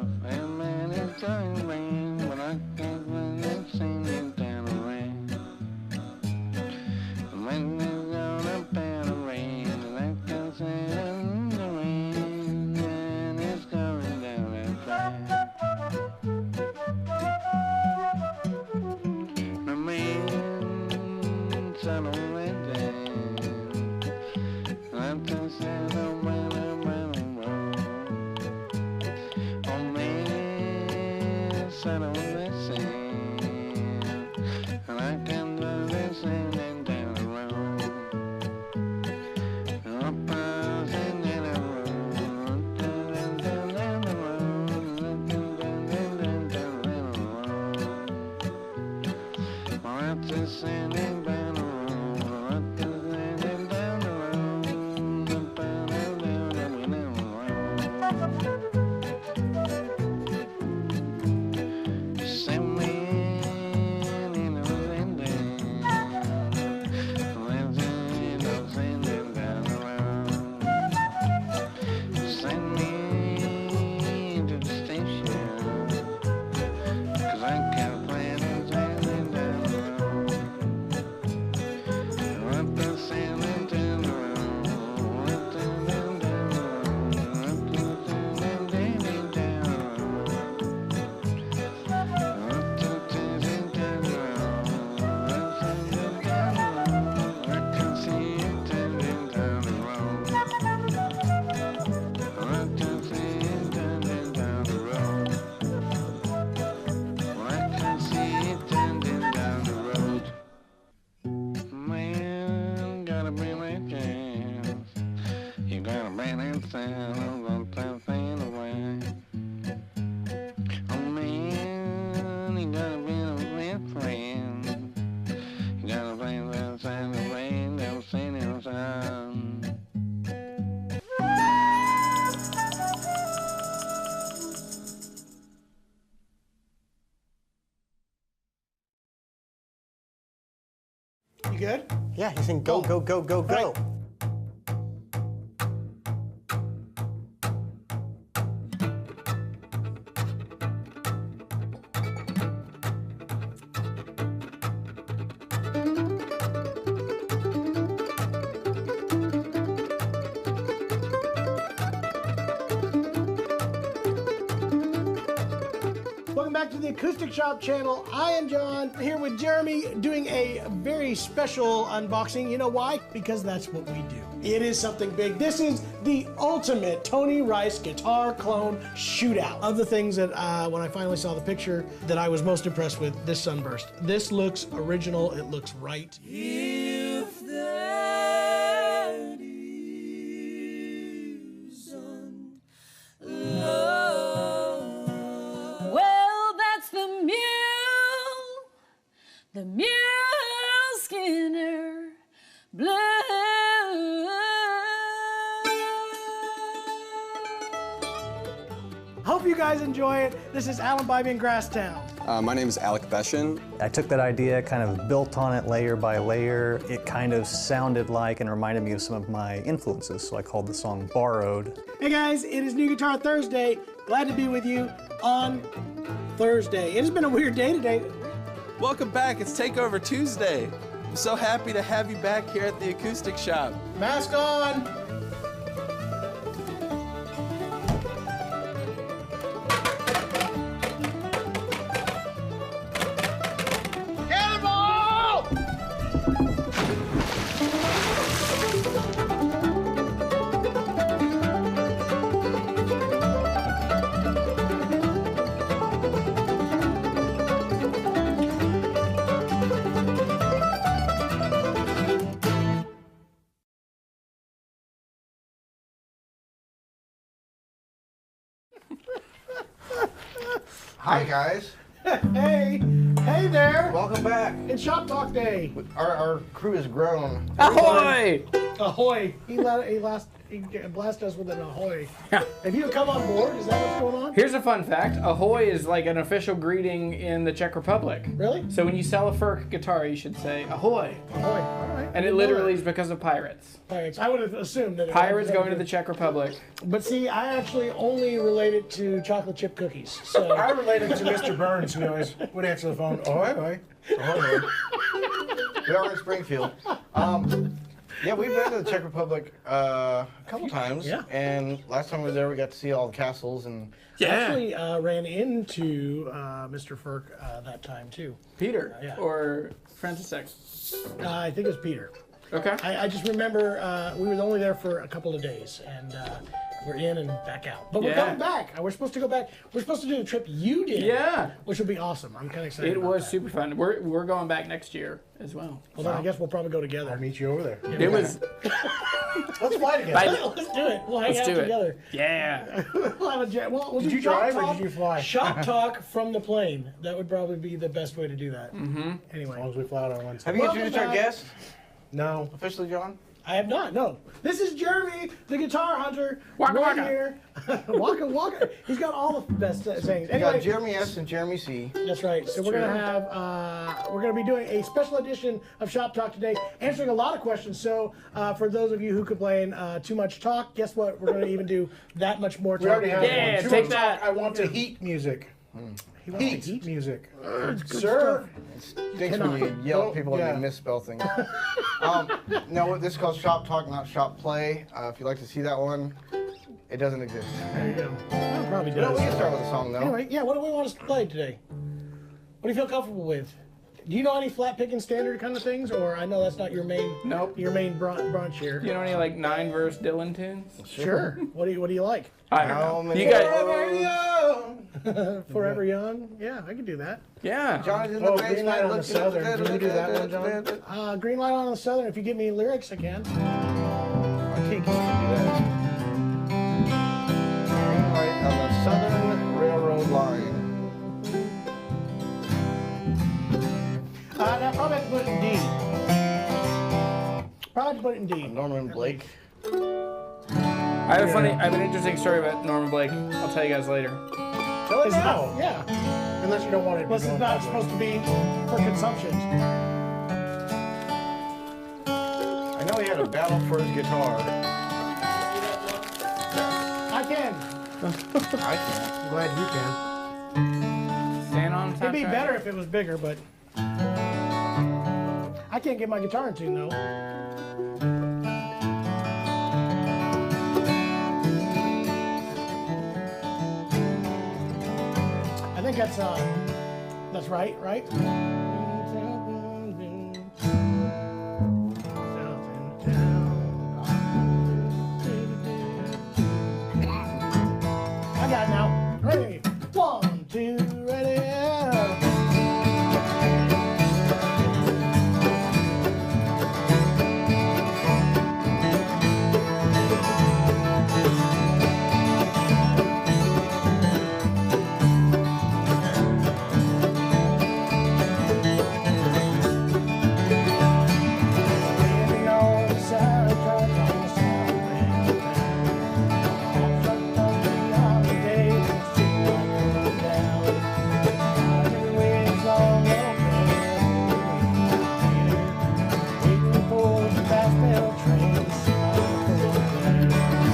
And man, it's going to rain, but I can't find it singing down the rain. When there's gonna be a rain, and I can say in the rain, and it's going down that track. The man said on that day, and I just said, oh man, oh man, said on that sand, and I can do this singing down the road. Up and down the road, down the road, down the road. Well, that's just singing down the road. That's just singing down the road. Down the road. Send me in the landing. Let's send it down the road. Send me to the station, 'cause I can't plan on sailing down the road. What the sailing down the road? What the down the road? What the down the road? What the down the road? What the down the road? I can see it turning down the road. I can see it turning down the road. I can see it turning down the road. Man, gotta be my chance. You gotta be that sound of that thing away. Oh man, you gotta be a best friend. You gotta play that sound away, they'll sing it sound. You good? Yeah, he's saying go, go, go, go, go. Right. Welcome back to the Acoustic Shop channel. I am John, here with Jeremy, doing a very special unboxing. You know why? Because that's what we do. It is something big. This is the ultimate Tony Rice guitar clone shootout. Of the things that, when I finally saw the picture, that I was most impressed with, this Sunburst. This looks original, it looks right. If that isn't love. Well, that's the Mule Skinner Blues. Hope you guys enjoy it. This is Alan Bybee in Grasstown. My name is Alec Beshin. I took that idea, kind of built on it layer by layer. It kind of sounded like and reminded me of some of my influences, so I called the song Borrowed. Hey guys, it is New Guitar Thursday. Glad to be with you on Thursday. It has been a weird day today. Welcome back, it's Takeover Tuesday. I'm so happy to have you back here at the Acoustic Shop. Mask on. Hi guys, Hey there. welcome back. It's Shoppe-Talk Day. Our crew has grown. Ahoy! Ahoy. He he can blast us with an ahoy. If you come on board, is that what's going on? Here's a fun fact. Ahoy is like an official greeting in the Czech Republic. Really? So when you sell a Furk guitar, you should say ahoy. Ahoy. All right. And it literally is because of pirates. Pirates. I would have assumed that. Pirates going to the Czech Republic. But see, I actually only relate it to chocolate chip cookies. So I related to Mr. Burns, who always would answer the phone. Ahoy, ahoy. We are in Springfield. Yeah, we've been to the Czech Republic a couple times. Yeah. And last time we were there, we got to see all the castles and. I actually ran into Mr. Furk that time too. Peter Yeah. or Francisek. I think it was Peter. Okay. I just remember we were only there for a couple of days, and we're in and back out. But we're coming back. We're supposed to go back. We're supposed to do the trip you did. Yeah. Which would be awesome. I'm kind of excited. It about was that. super fun. We're going back next year as well. Well, then I guess we'll probably go I'll together. meet you over there. It was. Let's fly together. Let's do it. We'll hang Let's out do it. together. Yeah. We'll have a jet. We'll Did do you shop drive or talk- did you fly? Shop talk from the plane. That would probably be the best way to do that. Mm-hmm. As long Anyway, as we fly out on Wednesday. Have you Welcome introduced our back. guest No. officially, John? I have not. No. This is Jeremy, the guitar hunter. Waka right waka. here. Waka waka. He's got all the best sayings. We got Anyway, Jeremy S. and Jeremy C. that's right. So we're gonna have we're gonna be doing a special edition of Shop Talk today, answering a lot of questions. So for those of you who complain too much talk, guess what? We're gonna even do that much more talk. We already have Yeah, one. Too take much that. talk. I want to heat music. He wants to Heat eat. music. Sir. Thanks when you yell at people Yeah. and they misspell things. No, this is called Shop Talk, not Shop Play. If you'd like to see that one, it doesn't exist. There you go. Well, probably No, we does. can start with a song, though. Anyway, yeah. What do we want us to play today? What do you feel comfortable with? Do you know any flat picking standard kind of things, or I know that's not your main Nope. your main branch here. You know any like 9-verse Dylan tunes? Sure. What do you like? I don't How know. many You guys. Forever Young? Yeah, I can do that. Yeah. John is in the Oh, basement. Green Light on the looking Southern. at the- Can you do that one, John? Green Light on the Southern. If you give me lyrics, I can. Okay, can you do that? Green Light on the Southern Railroad line. I probably have to put it in D. Probably have to put it in D. Norman Blake. I have an interesting story about Norman Blake. I'll tell you guys later. Tell it Is now. Yeah. Unless you don't want it to be Plus, it's going not public. supposed to be for consumption. I know he had a battle for his guitar. I can. I can't. I'm glad you can. Stand on top It'd be track. better if it was bigger, but I can't get my guitar in tune though. I think that's right, right? I got it now. Ready? 1, 2, ready? Standing on the side, tracks on the side, trucked on the holiday, sitting like down. Riding waves long waiting for the fast mail train to smile for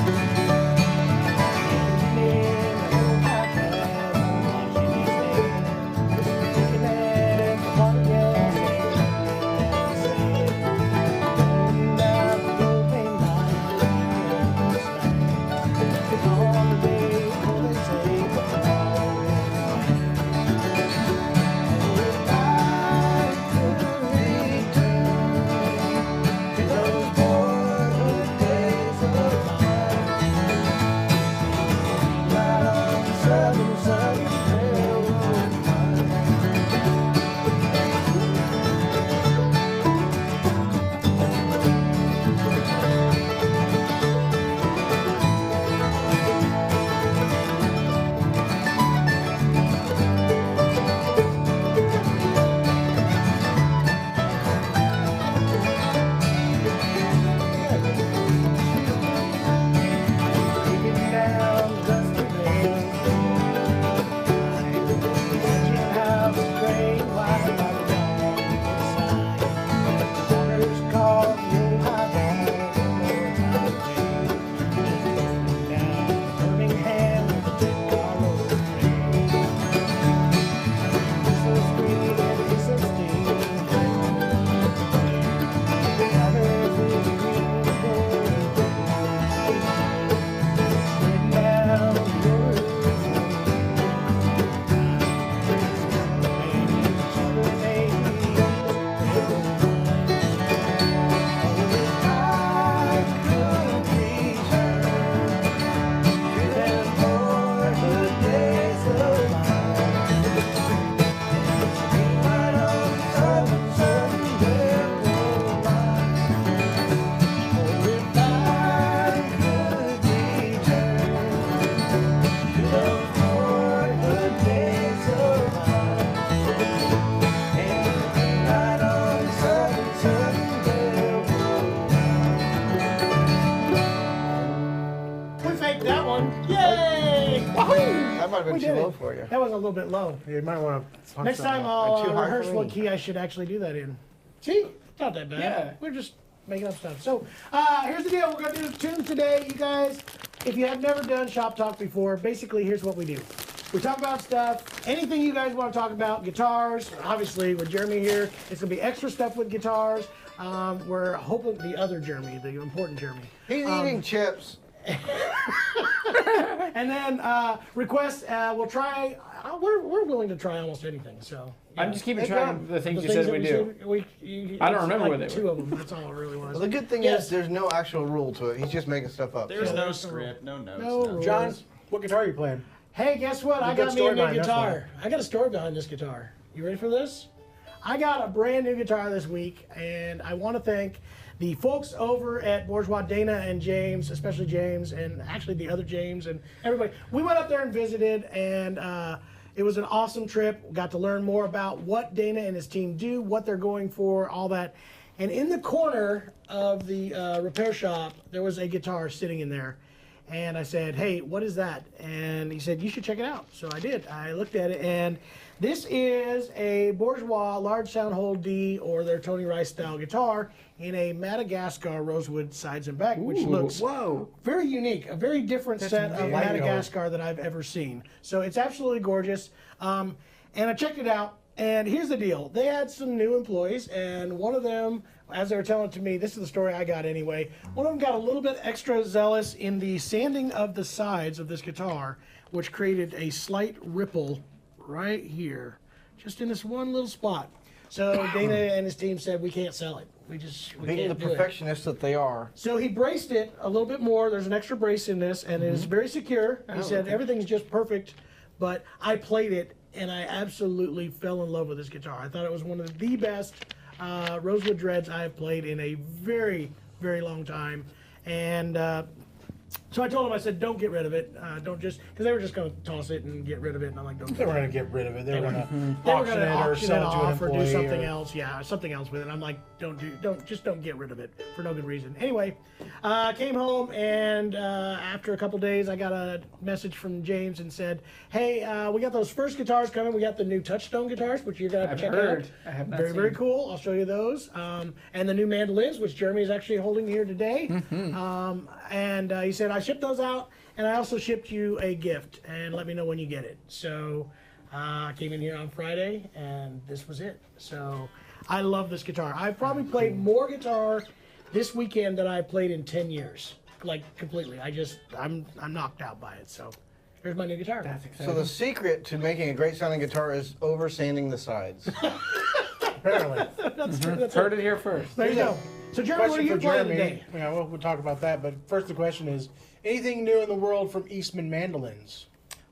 too did low it. for you. That was a little bit low. You might want to. Next time Too I'll high for rehearse me. what key I should actually do that in. See? It's not that bad. Yeah. We're just making up stuff. So here's the deal. We're going to do tunes today. You guys, if you have never done Shop Talk before, basically here's what we do. We talk about stuff, anything you guys want to talk about, guitars. Obviously, with Jeremy here, it's going to be extra stuff with guitars. We're hoping the other Jeremy, the important Jeremy. He's eating chips. And then requests, we'll try, we're willing to try almost anything, so. yeah. I'm just keeping track of the things you said that we do. I don't remember what they two were. of them, that's all it really was. Well, the good thing Yes. is there's no actual rule to it. He's just making stuff up. There's so. no script, no notes. No nothing. rules. John, what guitar are you playing? Hey, guess what? I good got me a story new behind this guitar. I got a story behind this guitar. You ready for this? I got a brand new guitar this week, and I want to thank the folks over at Bourgeois, Dana and James, especially James, and actually the other James and everybody. We went up there and visited, and it was an awesome trip. We got to learn more about what Dana and his team do, what they're going for, all that. And in the corner of the repair shop, there was a guitar sitting in there. And I said, hey, what is that? And he said, you should check it out. So I did. I looked at it, and this is a Bourgeois large sound hole D, or their Tony Rice style guitar, in a Madagascar rosewood sides and back, which looks very unique, a very different set of Madagascar that I've ever seen. So it's absolutely gorgeous. And I checked it out, and here's the deal. They had some new employees, and one of them, as they were telling it to me, this is the story I got anyway, one of them got a little bit extra zealous in the sanding of the sides of this guitar, which created a slight ripple right here, just in this one little spot. So Dana and his team said, we can't sell it. We Being the can't do it. perfectionists that they are. So he braced it a little bit more. There's an extra brace in this, and it is very secure. He said everything's just perfect, but I played it, and I absolutely fell in love with this guitar. I thought it was one of the best rosewood dreads I have played in a very, very long time. And so I told him, I said, don't get rid of it. Don't just, because they were just going to toss it and get rid of it. And I'm like, don't They were going to get rid of it. They were going to auction auction it or it sell it to an off or do employee. something else. Yeah, something else with it. I'm like, don't get rid of it for no good reason. Anyway, came home, and after a couple days, I got a message from James and said, hey, we got those first guitars coming. We got the new Touchstone guitars, which you're going to check out. I have not Very, seen. very cool. I'll show you those. And the new mandolins, which Jeremy is actually holding here today. And he said, I shipped those out, and I also shipped you a gift, and let me know when you get it. So I came in here on Friday, and this was it. So I love this guitar. I've probably played more guitar this weekend than I've played in 10 years, like completely. I'm knocked out by it. So here's my new guitar. That's exciting. So the secret to making a great sounding guitar is over sanding the sides. Apparently. That's true. That's Heard it here first. There you go. So Jeremy, what are Question you for playing Jeremy. today? Yeah, we'll talk about that. But first, the question is: anything new in the world from Eastman mandolins?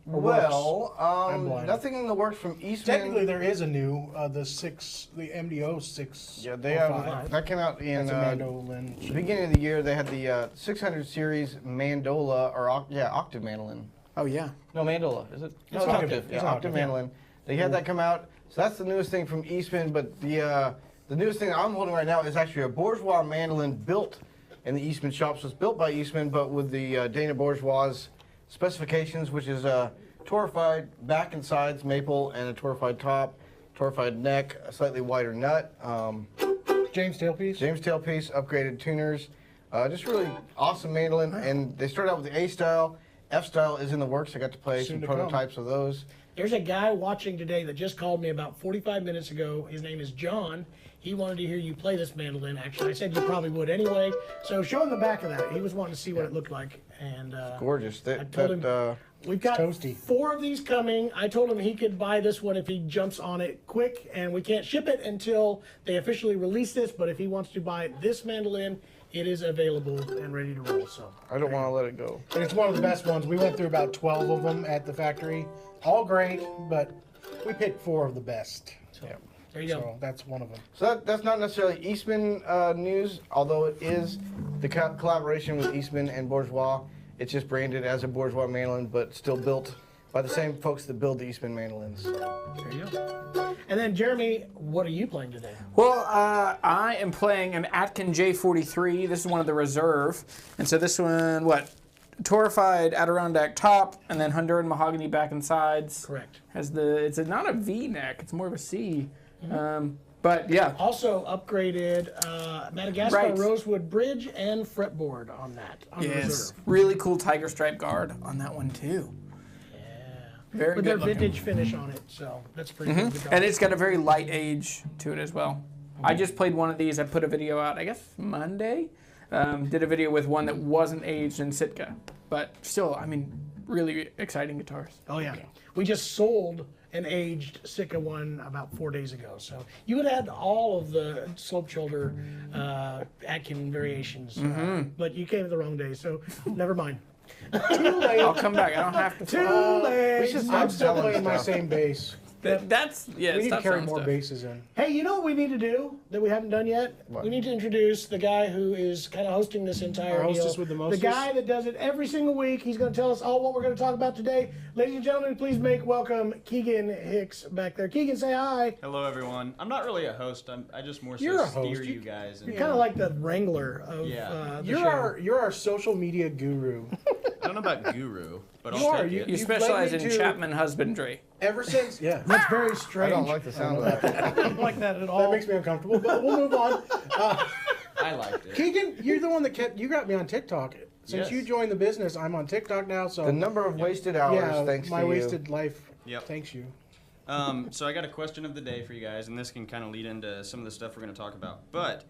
Or Well, I'm blind. nothing in the works from Eastman. Technically, there is a new the MDO 6. Yeah, they have. That came out in That's a mandolin. the beginning of the year. They had the 600 series mandola, or octave mandolin. Oh yeah. No, mandola, is it? No, It's it's octave. octave. It's Yeah, octave, octave yeah. mandolin. They had that come out. So that's the newest thing from Eastman. But the newest thing I'm holding right now is actually a Bourgeois mandolin built in the Eastman shop. So it's built by Eastman, but with the Dana Bourgeois specifications, which is torrefied back and sides maple and a torrefied top, torrefied neck, a slightly wider nut. James tailpiece. James tailpiece, upgraded tuners. Just really awesome mandolin. And they started out with the A style. F style is in the works. I got to play Soon some to come. prototypes of those. There's a guy watching today that just called me about 45 minutes ago. His name is John. He wanted to hear you play this mandolin, actually. I said you probably would anyway. So show him the back of that. He was wanting to see what it looked like. And Gorgeous. I told him we've got toasty. 4 of these coming. I told him he could buy this one if he jumps on it quick, and we can't ship it until they officially release this. But if he wants to buy this mandolin, it is available and ready to roll. So I don't want to let it go. And it's one of the best ones. We went through about 12 of them at the factory. All great, but we picked 4 of the best. there you go. So that's one of them. So that's not necessarily Eastman news, although it is the collaboration with Eastman and Bourgeois. It's just branded as a Bourgeois mandolin, but still built by the same folks that build the Eastman mandolins. There you go. And then Jeremy, what are you playing today? Well, I am playing an Atkins J43. This is one of the reserve. And so this one, torrefied Adirondack top, and then Honduran mahogany back and sides. Correct. Has it's not a V neck; it's more of a C. But yeah. Also upgraded Madagascar Right. rosewood bridge and fretboard on that. On the reserve. Really cool tiger stripe guard on that one too. Yeah. Very With good their looking. vintage finish on it, so that's pretty good. And it's got a very light age to it as well. I just played one of these. I put a video out, I guess Monday. Did a video with one that wasn't aged in Sitka, but still, I mean, really exciting guitars. Oh yeah. We just sold an aged Sitka one about 4 days ago. So you would have had all of the slope shoulder Atkins variations, but you came at the wrong day, so never mind. Too late. I'll come back. I don't have to. Too late. I'm still selling playing my stuff. same bass. That's We need to stop carry selling more stuff. basses in. Hey, you know what we need to do that we haven't done yet? What? We need to introduce the guy who is kind of hosting this entire Our hostess deal. with the The mostest? guy that does it every single week. He's going to tell us all what we're going to talk about today. Ladies and gentlemen, please make welcome Keegan Hicks back there. Keegan, say hi. Hello, everyone. I'm not really a host. I just more so You're a steer host. you guys. And, You're kind of like the wrangler of Yeah. the You're show. our social media guru. I don't know about guru, but You I'll are. take it. You You've specialize led in me to- Chapman husbandry. Ever since, yeah. That's very I strange. don't like the sound of that. I don't like that at all. That makes me uncomfortable, but we'll move on. I liked it. Keegan, you're the one that you got me on TikTok. Since Yes. you joined the business, I'm on TikTok now. So The number of wasted hours, yeah, thanks my to you. wasted life. Yep. Thanks you. So I got a question of the day for you guys, and this can kind of lead into some of the stuff we're going to talk about. But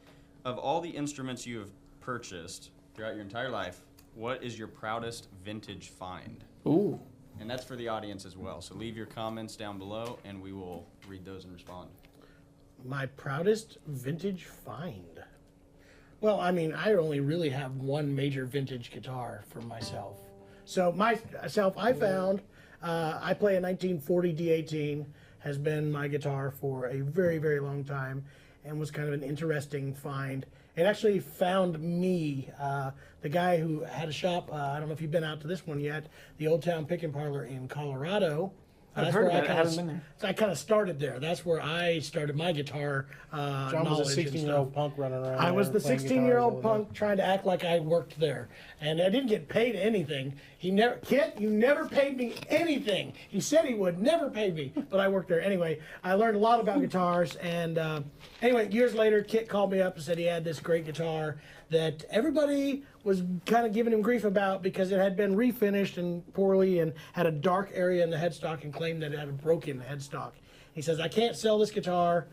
of all the instruments you have purchased throughout your entire life, what is your proudest vintage find? Ooh. And that's for the audience as well. So leave your comments down below, and we will read those and respond. My proudest vintage find. Well, I mean, I only really have one major vintage guitar for myself. So myself, I found, I play a 1940 D18, has been my guitar for a very, very long time, and was kind of an interesting find. It actually found me, the guy who had a shop, I don't know if you've been out to this one yet, the Old Town Pick and Parlor in Colorado. I've heard about it. I haven't been there. So I kind of started there. That's where I started my guitar John knowledge was a and 16-year-old stuff. punk running around. I was there the playing 16-year-old guitars all punk trying to act like I worked there, and I didn't get paid anything. Kit, you never paid me anything. He said he would, never paid me, but I worked there anyway. I learned a lot about guitars, and anyway, years later, Kit called me up and said he had this great guitar that everybody was kind of giving him grief about because it had been refinished and poorly and had a dark area in the headstock and claimed that it had a broken headstock. He says, I can't sell this guitar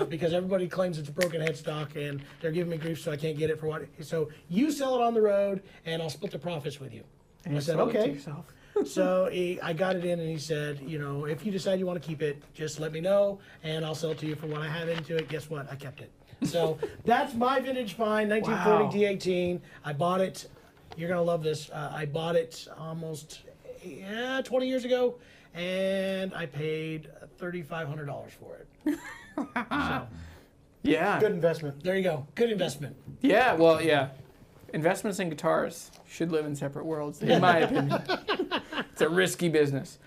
because everybody claims it's a broken headstock and they're giving me grief, so I can't get it for what. So you sell it on the road and I'll split the profits with you. And I said, sold it to okay. yourself. So I got it in and he said, you know, if you decide you want to keep it, just let me know and I'll sell it to you for what I have into it. Guess what? I kept it. So that's my vintage find, 1940 D18. I bought it. You're going to love this. I bought it almost 20 years ago, and I paid $3,500 for it. So, Yeah. Good investment. there you go. Good investment. Yeah. Well, yeah. Investments in guitars should live in separate worlds, in my opinion. It's a risky business.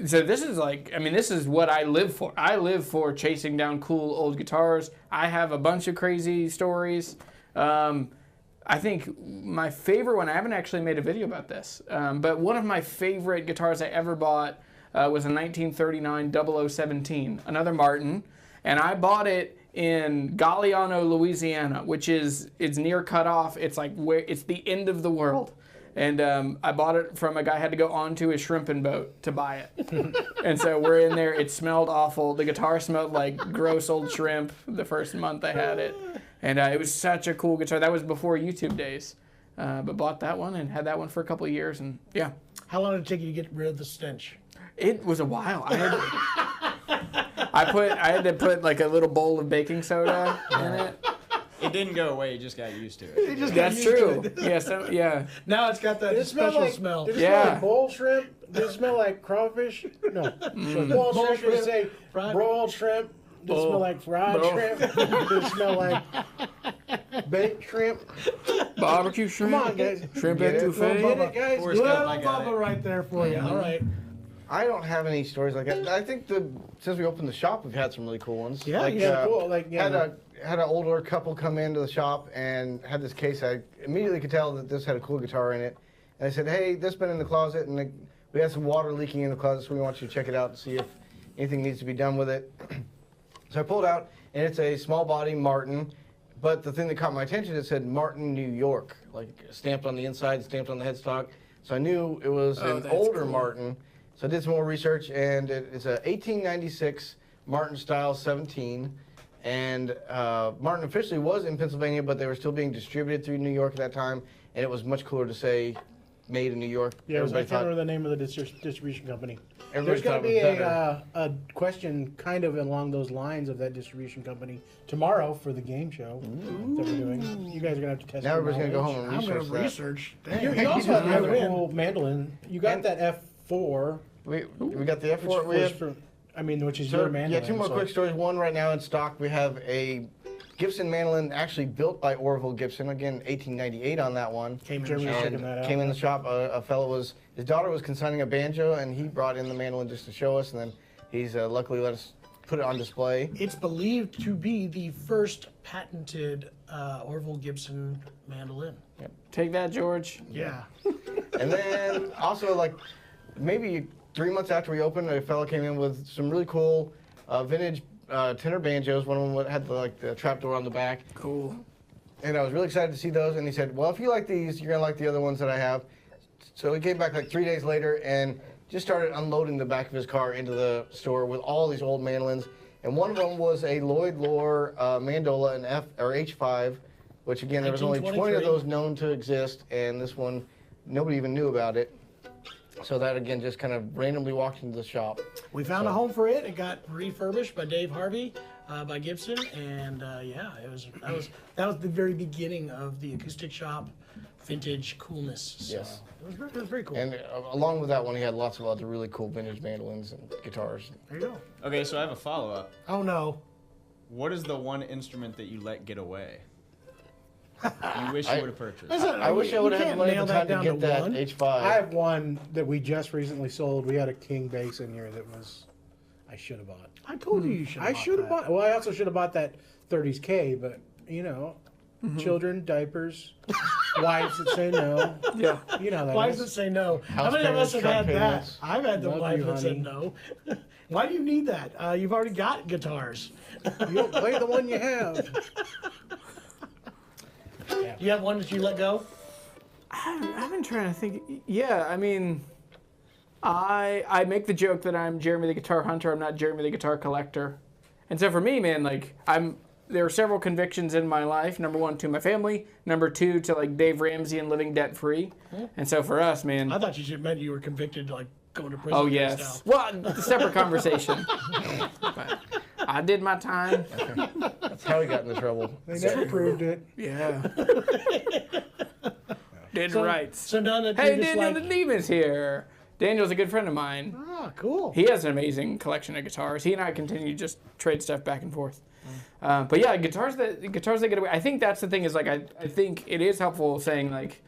So this is like, I mean, this is what I live for. I live for chasing down cool old guitars. I have a bunch of crazy stories. I think my favorite one, I haven't actually made a video about this, but one of my favorite guitars I ever bought was a 1939 0017, another Martin, and I bought it in Galliano, Louisiana, which is, it's near cutoff. It's like where, it's the end of the world. And I bought it from a guy who had to go onto his shrimping boat to buy it. And so we're in there. It smelled awful. The guitar smelled like gross old shrimp the first month I had it. And it was such a cool guitar. That was before YouTube days. But bought that one and had that one for a couple of years. And yeah. How long did it take you to get rid of the stench? It was a while. I had to put like a little bowl of baking soda in it. It didn't go away. You just got used to it. That's true. Yeah, so, yeah. Now it's got that Did it smell special like, smell. Did it Yeah. smell like boiled shrimp? Did it smell like crawfish? No. Boiled shrimp, did it say broiled shrimp? Did it smell like fried shrimp? Did it smell like baked shrimp? Barbecue shrimp. Come on, guys. Shrimp Get it? etouffee. Get it, guys? Forrest Gump, Little I got it. Bubba right there for you. All right. I don't have any stories like that. I think since we opened the shop, we've had some really cool ones. Yeah, like, yeah, cool. Like, yeah. had an older couple come into the shop and had this case. I immediately could tell that this had a cool guitar in it. And I said, hey, this has been in the closet, and we had some water leaking in the closet, so we want you to check it out and see if anything needs to be done with it. So I pulled out, and it's a small body Martin, but the thing that caught my attention, it said Martin, New York, like stamped on the inside, stamped on the headstock. So I knew it was an older Martin. So I did some more research, and it's a 1896 Martin Style 17. And Martin officially was in Pennsylvania, but they were still being distributed through New York at that time, and it was much cooler to say made in New York. Yeah, I can't remember the name of the distribution company. There's going to be a question kind of along those lines of that distribution company tomorrow for the game show that we're doing. You guys are going to have to test. Now everybody's going to go home and I'm research going to that. research. You also have another cool mandolin. You got that F4. We got the F4. Which is your mandolin. Yeah, two more quick stories. One, right now in stock, we have a Gibson Mandolin actually built by Orville Gibson. Again, 1898 on that one. Came in the shop. A fellow his daughter was consigning a banjo, and he brought in the mandolin just to show us, and then he's luckily let us put it on display. It's believed to be the first patented Orville Gibson mandolin. Yep. Take that, George. Yeah. And then also, like, maybe 3 months after we opened, a fellow came in with some really cool vintage tenor banjos. One of them had the trapdoor on the back. Cool. And I was really excited to see those. And he said, well, if you like these, you're going to like the other ones that I have. So he came back like 3 days later and just started unloading the back of his car into the store with all these old mandolins. And one of them was a Lloyd Loar mandola, an H5, which again, there was only 20 of those known to exist. And this one, nobody even knew about it. So that, again, just kind of randomly walked into the shop. We found a home for it. It got refurbished by Dave Harvey, by Gibson, and that was the very beginning of the acoustic shop vintage coolness. So Yes. It was very cool. And along with that one, he had lots of other really cool vintage mandolins and guitars. There you go. Okay, so I have a follow-up. Oh, no. What is the one instrument that you let get away? You wish you would have purchased. I wish I would have had money at the time to get that H5. I have one that we just recently sold. We had a King bass in here that I should have bought. I told you should have I should have bought. Well, I also should have bought that 30s K, but children, diapers, wives that say no. Yeah. You know that. Wives that say no. How many of us have had that? I've had the wife that said no. Why do you need that? You've already got guitars. You don't play the one you have. Yeah. Do you have one that you let go? I've been trying to think. Yeah, I mean, I make the joke that I'm Jeremy the Guitar Hunter. I'm not Jeremy the Guitar Collector. And so for me, man, like there are several convictions in my life. Number one, to my family. Number two, to like Dave Ramsey and living debt free. And so for us, man. I thought you meant you were convicted, like going to prison. Oh yes. Well, it's a separate conversation. But I did my time. That's how he got into trouble. They never proved it. Yeah. Did right. So now that hey, Daniel the Demon's here. Daniel's a good friend of mine. Ah, cool. He has an amazing collection of guitars. He and I continue to just trade stuff back and forth. But yeah, guitars that get away. I think that's the thing is like I think it is helpful saying like,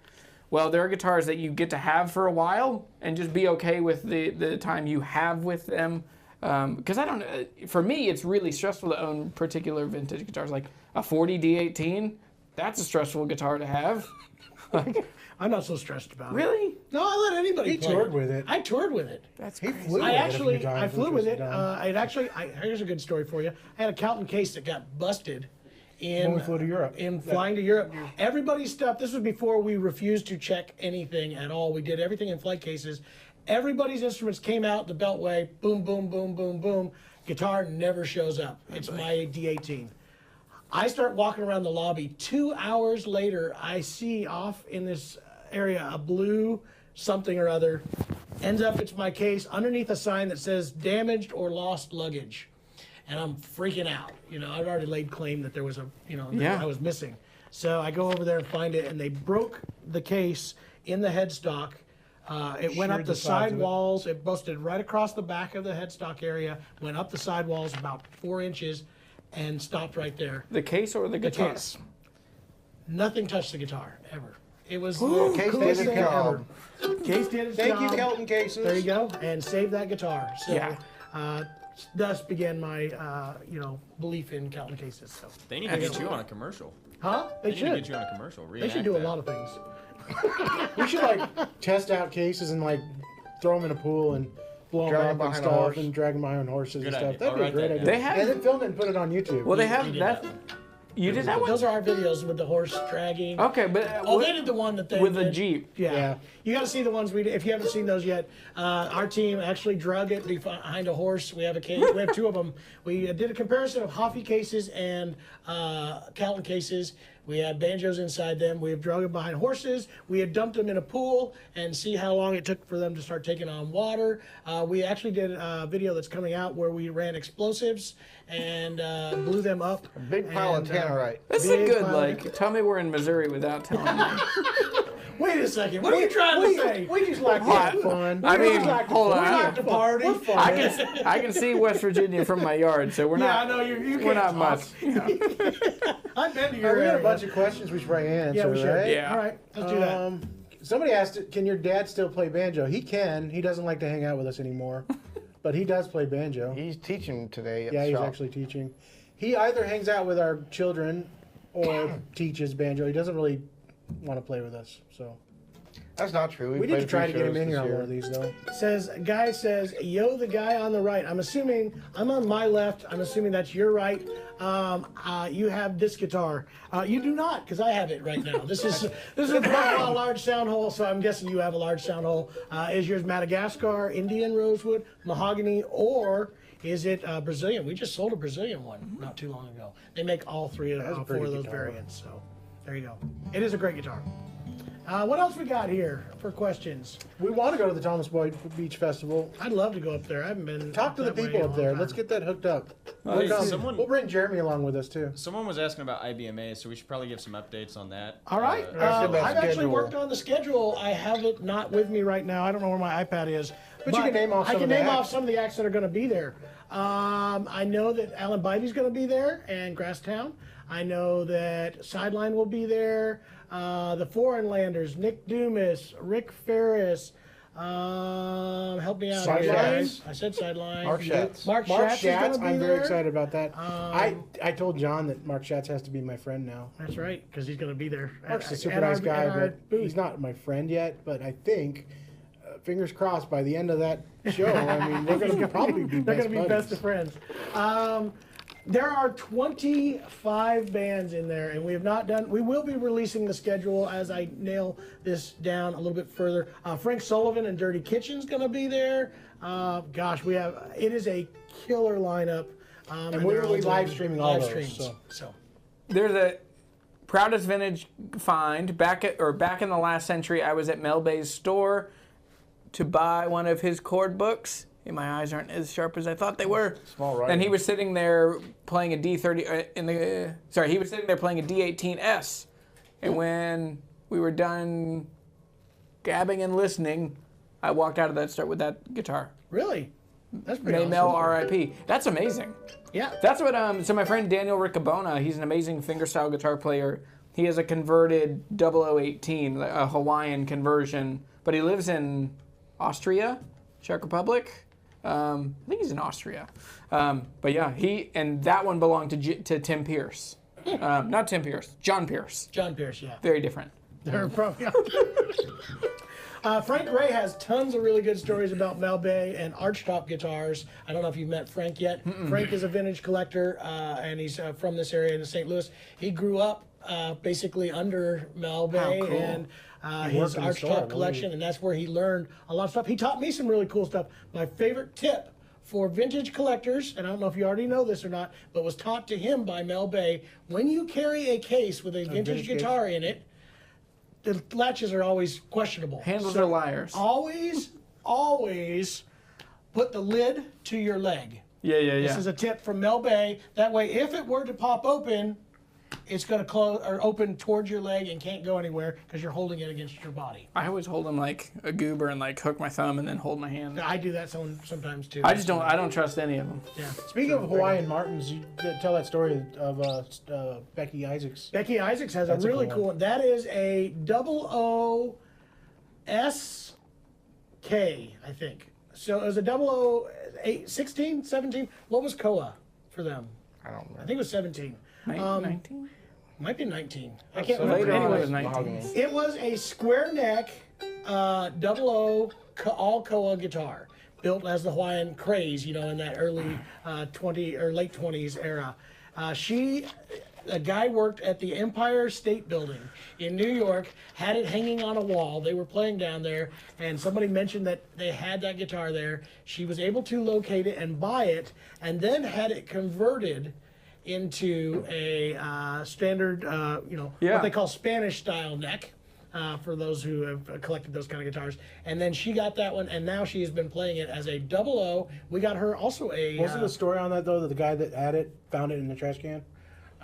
well, there are guitars that you get to have for a while and just be okay with the time you have with them. Because I don't know, for me, it's really stressful to own particular vintage guitars. Like a 40 D18, that's a stressful guitar to have. I'm not so stressed about it. Really? No, I let anybody play toured with it. I toured with it. That's He crazy. flew with it a few times, I flew which with was it. dumb. Here's a good story for you. I had a Calton case that got busted When we flew to Europe. Flying to Europe. Everybody's stuff, this was before we refused to check anything at all. We did everything in flight cases. Everybody's instruments came out the beltway, boom, boom, boom, boom, boom. Guitar never shows up. It's my D18. I start walking around the lobby. 2 hours later, I see off in this area a blue something or other. Ends up, it's my case, underneath a sign that says damaged or lost luggage. And I'm freaking out. You know, I'd already laid claim that there was I was missing. So I go over there and find it, and they broke the case in the headstock. It went up the sidewalls. It busted right across the back of the headstock area, went up the sidewalls about 4 inches, and stopped right there. The case or the guitar? The case. Nothing touched the guitar, ever. It was Ooh, the case coolest did its thing job. ever. Case did its Thank job. you, Kelton Cases. There you go, and save that guitar. So, Yeah. thus began my, belief in counting cases. So. They need to get you on a commercial. Huh? They need to get you on a commercial. They should do a lot of things. We should test out cases and throw them in a pool and blow Drag them 'em up and behind a stuff horse. and drag them behind horses Good and idea. stuff. That'd be a I'll great write idea. that They have- and then film it and put it on YouTube. Well, they have did that. You did that one? Those are our videos with the horse dragging. Okay, but They did the one that they with the did. Jeep. Yeah. You got to see the ones we did. If you haven't seen those yet, our team actually drug it behind a horse. We have a case. We have two of them. We did a comparison of Hoffy cases and Calton cases. We had banjos inside them. We have drug them behind horses. We had dumped them in a pool and see how long it took for them to start taking on water. We actually did a video that's coming out where we ran explosives and blew them up. A big pile of tannerite. This is Big good. pile. Tell me we're in Missouri without telling me. Wait a second. What are you trying to say? We just like to have fun. I mean, hold on. We like to party. I can see West Virginia from my yard, so we're not. I know you We're can't not talk. much. I've been to We your got a area. bunch of questions we should probably answer, Yeah, we should. right? Yeah. All right, let's do that. Somebody asked, can your dad still play banjo? He can. He doesn't like to hang out with us anymore, but he does play banjo. He's teaching today at Yeah, the he's shop. actually teaching. He either hangs out with our children or teaches banjo. He doesn't really want to play with us, so. That's not true. We need played to a try to few get him shows in this here on year. one of these, though. Guy says, yo, the guy on the right. I'm assuming, I'm on my left. I'm assuming that's your right. You have this guitar. You do not, because I have it right now. This is a large sound hole, so I'm guessing you have a large sound hole. Is yours Madagascar, Indian rosewood, mahogany, or is it Brazilian? We just sold a Brazilian one not too long ago. They make all three of That's a four pretty of those guitar. variants, so there you go. It is a great guitar. What else we got here for questions? We want to go to the Thomas Boyd Beach Festival. I'd love to go up there. I haven't been. Talk to the that way people in a up long there. time. Let's get that hooked up. Hey, We'll come. someone- We'll bring Jeremy along with us, too. Someone was asking about IBMA, so we should probably give some updates on that. All right. Let's get that I've actually schedule. worked on the schedule. I have it not with me right now. I don't know where my iPad is. But you can name off I some can of the name off acts. some of the acts that are going to be there. I know that Alan Bivey's going to be there and Grasstown. I know that Sideline will be there. The Foreign Landers, Nick Dumas, Rick Ferris. Help me out here, Sideline? guys. I said Sideline. Mark Schatz. Mark Mark Schatz is going Schatz, to be I'm there. very excited about that. I told John that Mark Schatz has to be my friend now. That's right, because he's going to be there. Mark's a at- super at nice our- guy, at our but booth. he's not my friend yet. But I think, fingers crossed, by the end of that show, I mean, we're going to probably be They're best going to be best of buddies. friends. There are 25 bands in there, and we have not done. We will be releasing the schedule as I nail this down a little bit further. Frank Sullivan and Dirty Kitchen's going to be there. Gosh, it is a killer lineup. And we will be live streaming all those, streams. so. There's a Proudest vintage find back in the last century. I was at Mel Bay's store to buy one of his chord books. And my eyes aren't as sharp as I thought they were. Small writing. And he was sitting there playing a D30 he was sitting there playing a D18S. And when we were done gabbing and listening, I walked out of that store with that guitar. Really? That's pretty May awesome. Mel R.I.P. That's amazing. Yeah. That's what so my friend Daniel Riccabona, he's an amazing fingerstyle guitar player. He has a converted 0018, a Hawaiian conversion, but he lives in Austria, Czech Republic. I think he's in Austria. But yeah, that one belonged to Tim Pierce. Not Tim Pierce, John Pierce. John Pierce, yeah. Very different. They're probably Frank Ray has tons of really good stories about Mel Bay and archtop guitars. I don't know if you've met Frank yet. Frank is a vintage collector, and he's from this area in St. Louis. He grew up basically under Mel Bay cool. and He his worked in the store, I archtop believe. collection, and that's where he learned a lot of stuff. He taught me some really cool stuff. My favorite tip for vintage collectors, and I don't know if you already know this or not, but was taught to him by Mel Bay, when you carry a case with a vintage vintage case? guitar in it, the latches are always questionable. Handles are liars. Always put the lid to your leg. Yeah. This is a tip from Mel Bay. That way, if it were to pop open, it's going to close or open towards your leg and can't go anywhere because you're holding it against your body. I always hold them like a goober and like hook my thumb and then hold my hand. I do that sometimes too. I don't trust any of them. Yeah. Speaking of Hawaiian Martins, you tell that story of Becky Isaacs. Becky Isaacs has That's a a really cool cool one. That is a 00SK, I think. So it was a 16, 17. What was Koa for them? I don't know. I think it was 17. 19? Might be 19. I can't So remember. later on it Anyway, was 19. it was a square neck, double O, all Koa guitar, built as the Hawaiian craze, in that early 20 or late 20s era. A guy worked at the Empire State Building in New York, had it hanging on a wall. They were playing down there, and somebody mentioned that they had that guitar there. She was able to locate it and buy it, and then had it converted into a standard, what they call Spanish style neck. For those who have collected those kind of guitars. And then she got that one, and now she has been playing it as a double O. We got her also a... Wasn't the story on that, though, that the guy that had it found it in the trash can?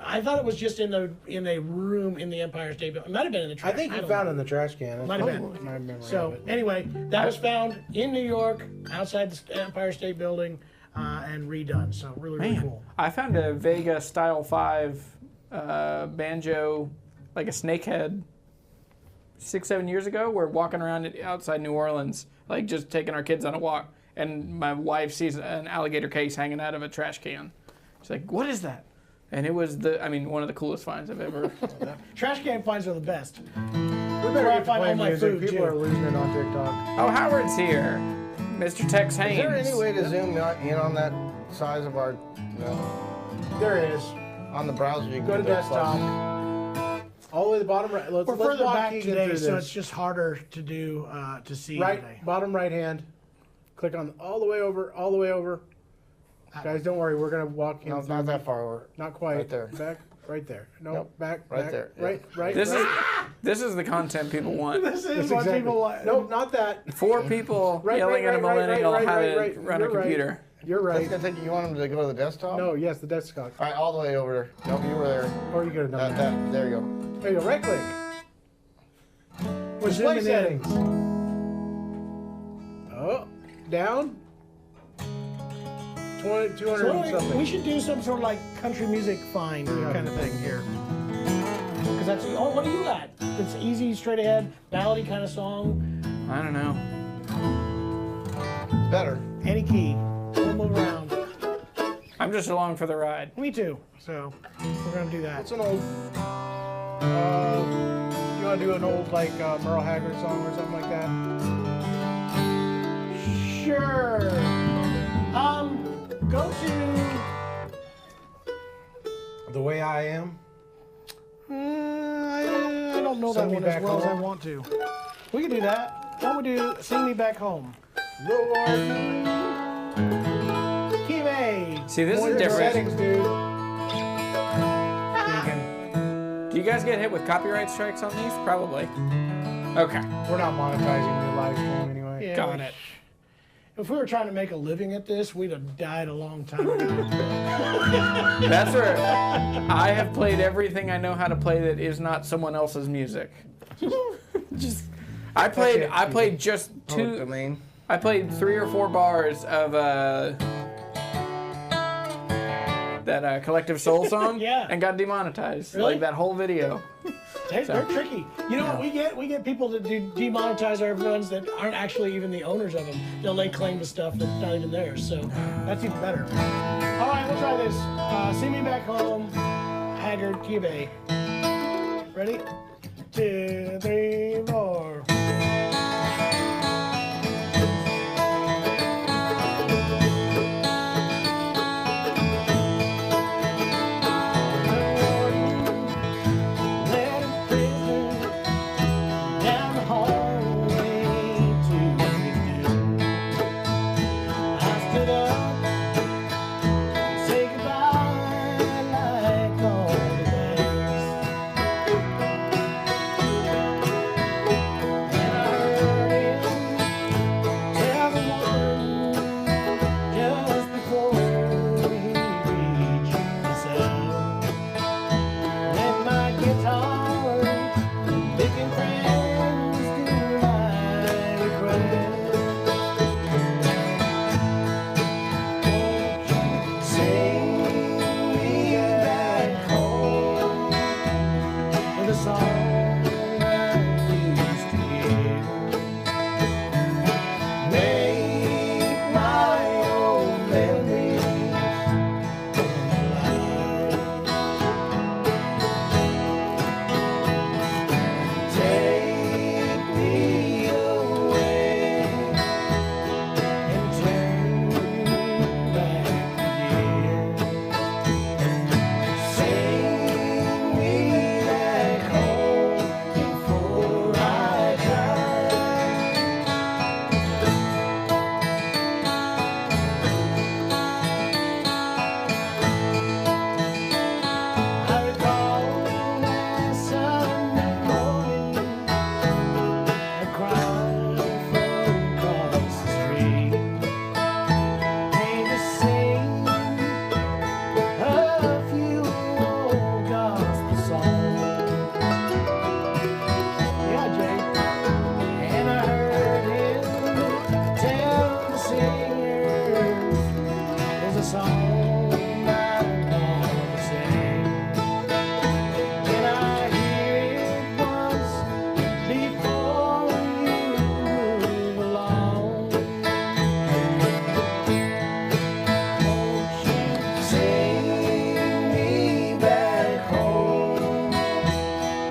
I thought it was just in a room in the Empire State Building. It might have been in the trash. I think he found it in the trash can. That's Might have probably been. my memory So, of it. anyway, that was found in New York, outside the Empire State Building, and redone. So, really cool. I found a Vega Style 5 banjo, like a snakehead, 6-7 years ago. We're walking around outside New Orleans, like just taking our kids on a walk, and my wife sees an alligator case hanging out of a trash can. She's like, "What is that?" And it was one of the coolest finds I've ever. Trash can finds are the best. We Where better I get to find play all my music. food, People too. are losing it on TikTok. Oh, Howard's here. Mr. Tex Haynes. Is there any way to zoom in on that size of our, There it is. on the browser? You can Go to get that desktop. plus. All the way to the bottom right. Let's We're further walk back Keegan today, through so this. it's just harder to do, to see today. Right, bottom right hand. Click on all the way over, all the way over. Guys, don't worry. We're going to walk in. No, not that far over. Not quite. Right there. Back, right there. No, Nope. back, Right back, there, yeah. Right. This is the content people want. This is That's what exactly. people want. Nope, not that. 4 people Right, yelling right, at a right, millennial right, how right, to right. run a You're right. computer. You're That's right. gonna take you. You want them to go to the desktop? No, yes, the desktop. All right, all the way over there. Nope, you were there. Or you go to number. There you go. There you go. Right click. We're Display zooming in. settings. Oh, down. 200 So and something. we should do some sort of like country music find kind of thing here. Because that's, what are you at? It's easy, straight ahead, ballady kind of song, I don't know. It's better. any key. We'll move around. I'm just along for the ride. Me too. So we're gonna do that. What's an old? You want to do an old like Merle Haggard song or something like that? Sure. Go to. The Way I Am. I don't know Sing that Me one as Back well as I Home. want to. We can do that. Why don't we do Sing Me Back Home? Lord. Key of A. See, this More is different. settings, dude. Do you guys get hit with copyright strikes on these? Probably. Okay. We're not monetizing the live stream anyway. Yeah, Got it. If we were trying to make a living at this, we'd have died a long time ago. That's where I have played everything I know how to play that is not someone else's music. I played just Public domain. I played 3 or 4 bars of that Collective Soul song Yeah. and got demonetized. Really? Like that whole video. Hey, they're tricky. You know what we get? We get people to demonetize our ones that aren't actually even the owners of them. They'll lay claim to stuff that's not even theirs. So that's even better. All right, we'll try this. See Me Back Home, Haggard, Key of A. Ready? 2, 3, 4. the song I wanna sing. And I hear it once before you move along. Won't you take me back home?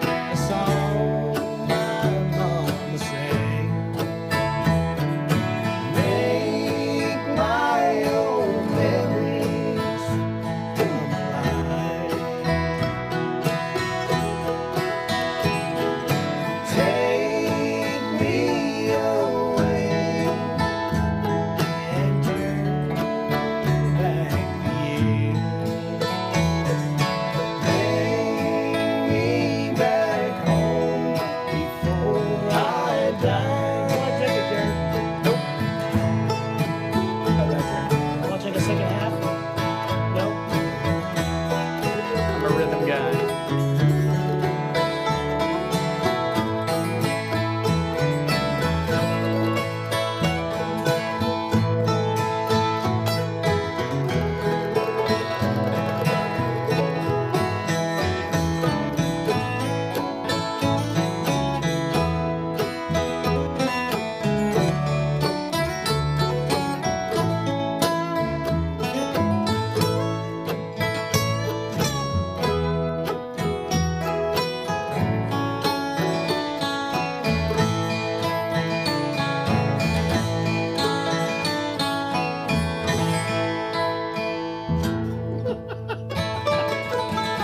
The song my mama sang. Make my old memories come alive. Take me away and turn back the years. Bring me back home before I die. Want to take it, Jared? Nope. Want to take a second half? Nope. I'm a rhythm guy.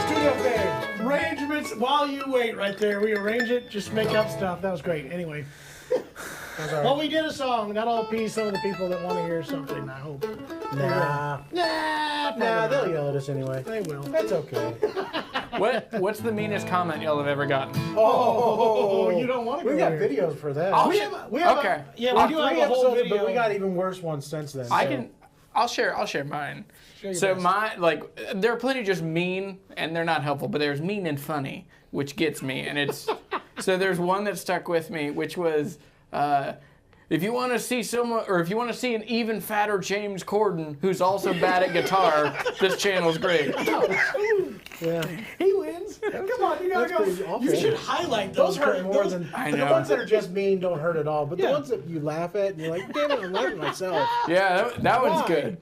Studio fade. Arrangements while you wait right there. We arrange it, just make up stuff. That was great. Anyway. Well, we did a song. That'll appease some of the people that want to hear something, I hope. Nah. Nah, they'll yell at us anyway. They will. That's okay. What's the meanest comment y'all have ever gotten? Oh, you don't want to go We got there. videos for that. I'll We sh- have, we have okay. yeah, we do have Three a whole episodes, video. but we got even worse ones since then. I'll share mine. your So best. there are plenty just mean and they're not helpful, but there's mean and funny, which gets me. And it's so there's one that stuck with me, which was if you want to see someone, or if you want to see an even fatter James Corden who's also bad at guitar, this channel's great. Yeah. He wins. Come on, you gotta That's pretty go. awful. You should highlight Those those. hurt more those- than I the know. ones that are just mean don't hurt at all. But Yeah. the ones that you laugh at and you're like, damn it, I'm laughing at myself. Yeah, that one's Why? good.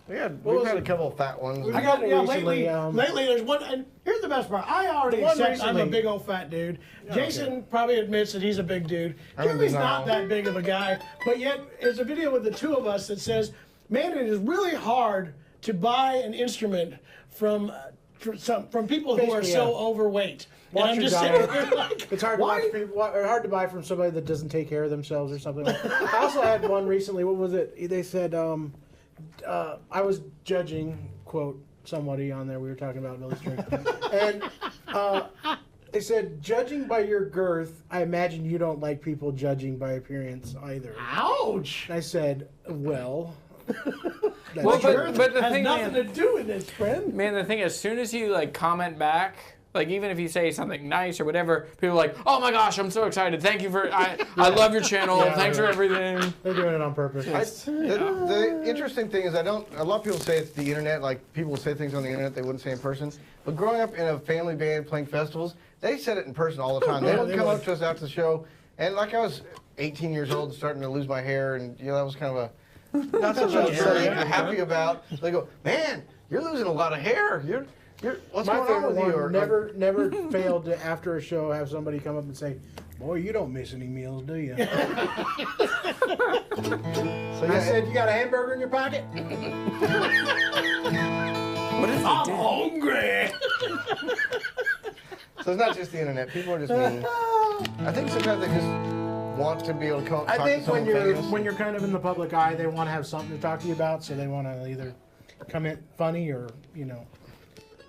We've had a couple of fat ones. I got Yeah, lately. recently, Lately, there's one. And here's the best part. I already The one accept I'm a recently- big old fat dude. Jason probably admits that he's a big dude. I'm a Jeremy's big not guy. that big of a guy, but yet there's a video with the two of us that says, "Man, it is really hard to buy an instrument from people who are Basically, so yeah. overweight." Watch and I'm your just diet. sitting there like, It's hard to why? watch people, or hard to buy from somebody that doesn't take care of themselves or something. I also had one recently. What was it? They said I was judging, quote, somebody on there. We were talking about Livestream, and they said, judging by your girth, I imagine you don't like people judging by appearance either. Ouch! I said, well. That's Well, true. but the has thing, nothing man, to do with this, friend. man, the thing, as soon as you like comment back, like even if you say something nice or whatever, people are like, "Oh my gosh, I'm so excited! Thank you for I love your channel. Yeah, Thanks for right. everything." They're doing it on purpose. The interesting thing is a lot of people say it's the internet, like people will say things on the internet they wouldn't say in person. But growing up in a family band playing festivals, they said it in person all the time. They Yeah, would they come would. up to us after the show, and like I was 18 years old, starting to lose my hair, and that was kind of a not something I was very happy about. They go, "Man, you're losing a lot of hair. You're what's My going on favorite with you?" one never failed to, after a show, have somebody come up and say, "Boy, you don't miss any meals, do you?" So And I said, "You got a hamburger in your pocket?" What if I'm they did? hungry. So it's not just the internet. People are just mean. I think sometimes they just want to be able to talk I to think someone when famous. you're kind of in the public eye, they want to have something to talk to you about, so they want to either come in funny or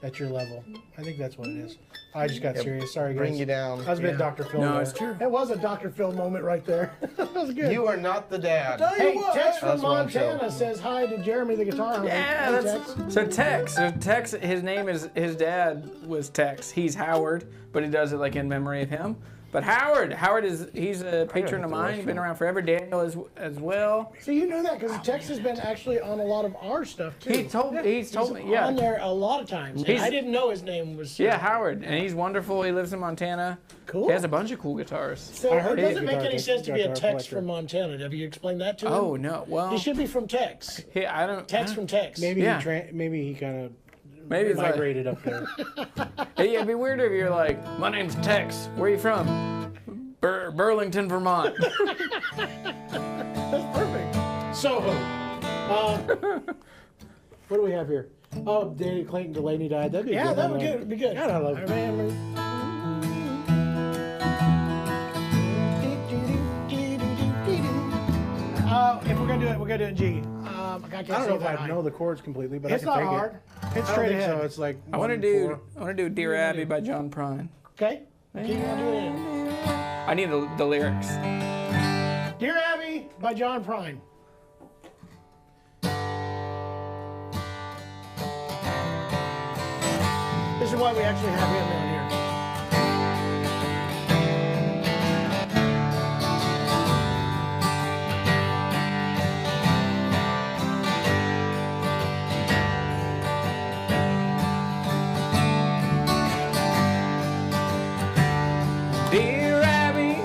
at your level. I think that's what it is. I just got serious. Sorry, guys. bring you down. I was a bit Dr. Phil. No, there. it's true. It was a Dr. Phil moment right there. That was good. You are not the dad. Hey, Tex from That's what I'm Montana saying. says hi to Jeremy the guitar. Yeah, Hey, that's Tex. so Tex. So Tex, his name is his dad was Tex. He's Howard, but he does it like in memory of him. But Howard he's a patron of mine. He's been around forever. Daniel as well. So you know that because Tex has been actually on a lot of our stuff too. He's told me, yeah. On there a lot of times. I didn't know his name was. Yeah, Howard, and he's wonderful. He lives in Montana. Cool. He has a bunch of cool guitars. So it doesn't make any sense to be a Tex from Montana. Have you explained that to him? Oh no, well he should be from Tex. I don't. Tex from Tex. Maybe Yeah. he kind of Maybe it's migrated up there. Hey, it'd be weird if you're like, my name's Tex. Where are you from? Burlington, Vermont. That's perfect. Soho. What do we have here? Oh, Danny Clayton Delaney died. That'd be Yeah, good. that would good. Be good. God, I love it. If we're gonna do it, we're gonna do it in G. I I don't know if I know the chords completely, but I can take it. It's not hard. It's I straight don't think ahead. so. It's like I want to do Dear Abby by John Prine. Okay. Okay, you wanna do it in? I need the lyrics. Dear Abby by John Prine. This is why we actually have him down here. Dear Abby,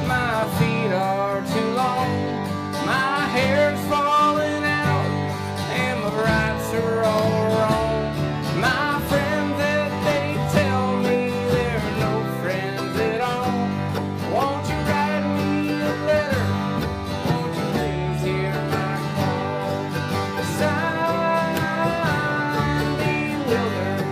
my feet are too long. My hair's falling out, and my rights are all wrong. My friends that they tell me they're no friends at all. Won't you write me a letter? Won't you please hear my call? 'Cause I'm bewildered.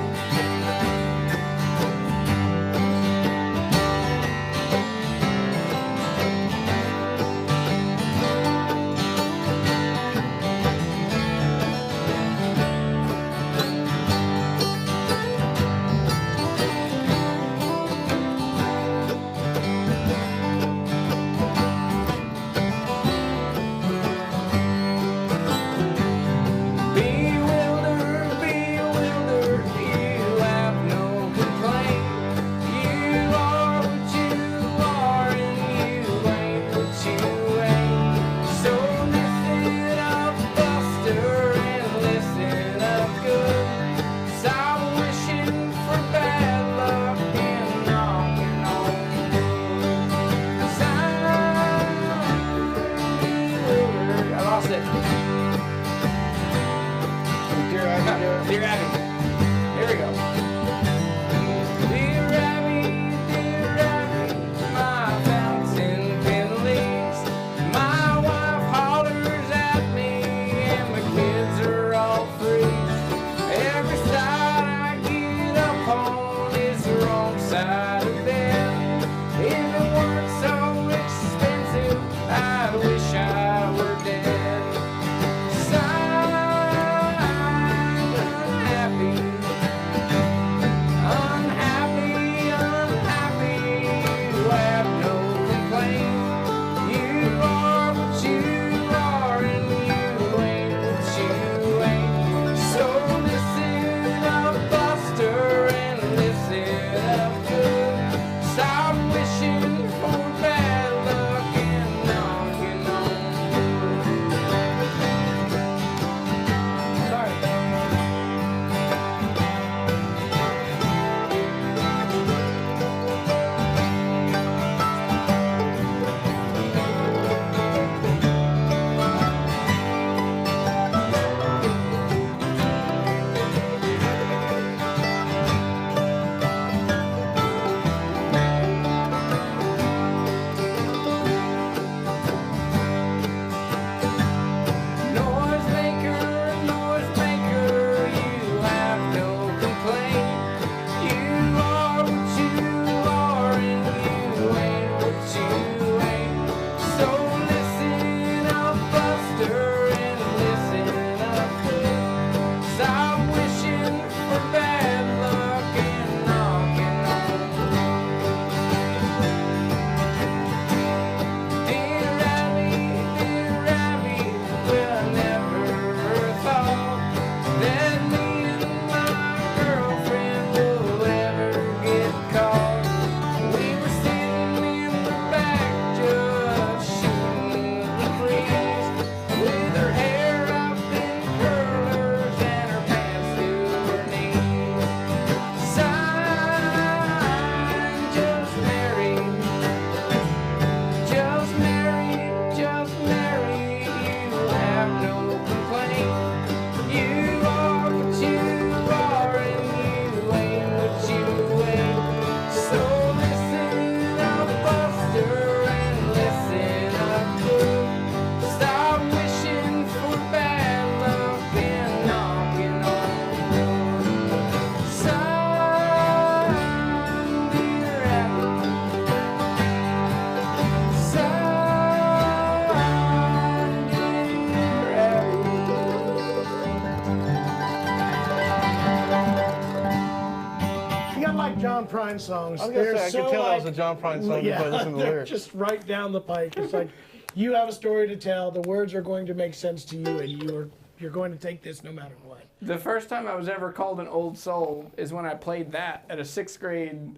John Prine songs. I was gonna They're say, I so could tell that was a like- John Prine song if I listened to the they're lyrics. just right down the pike. It's like you have a story to tell. The words are going to make sense to you, and you're going to take this no matter what. The first time I was ever called an old soul is when I played that at a 6th grade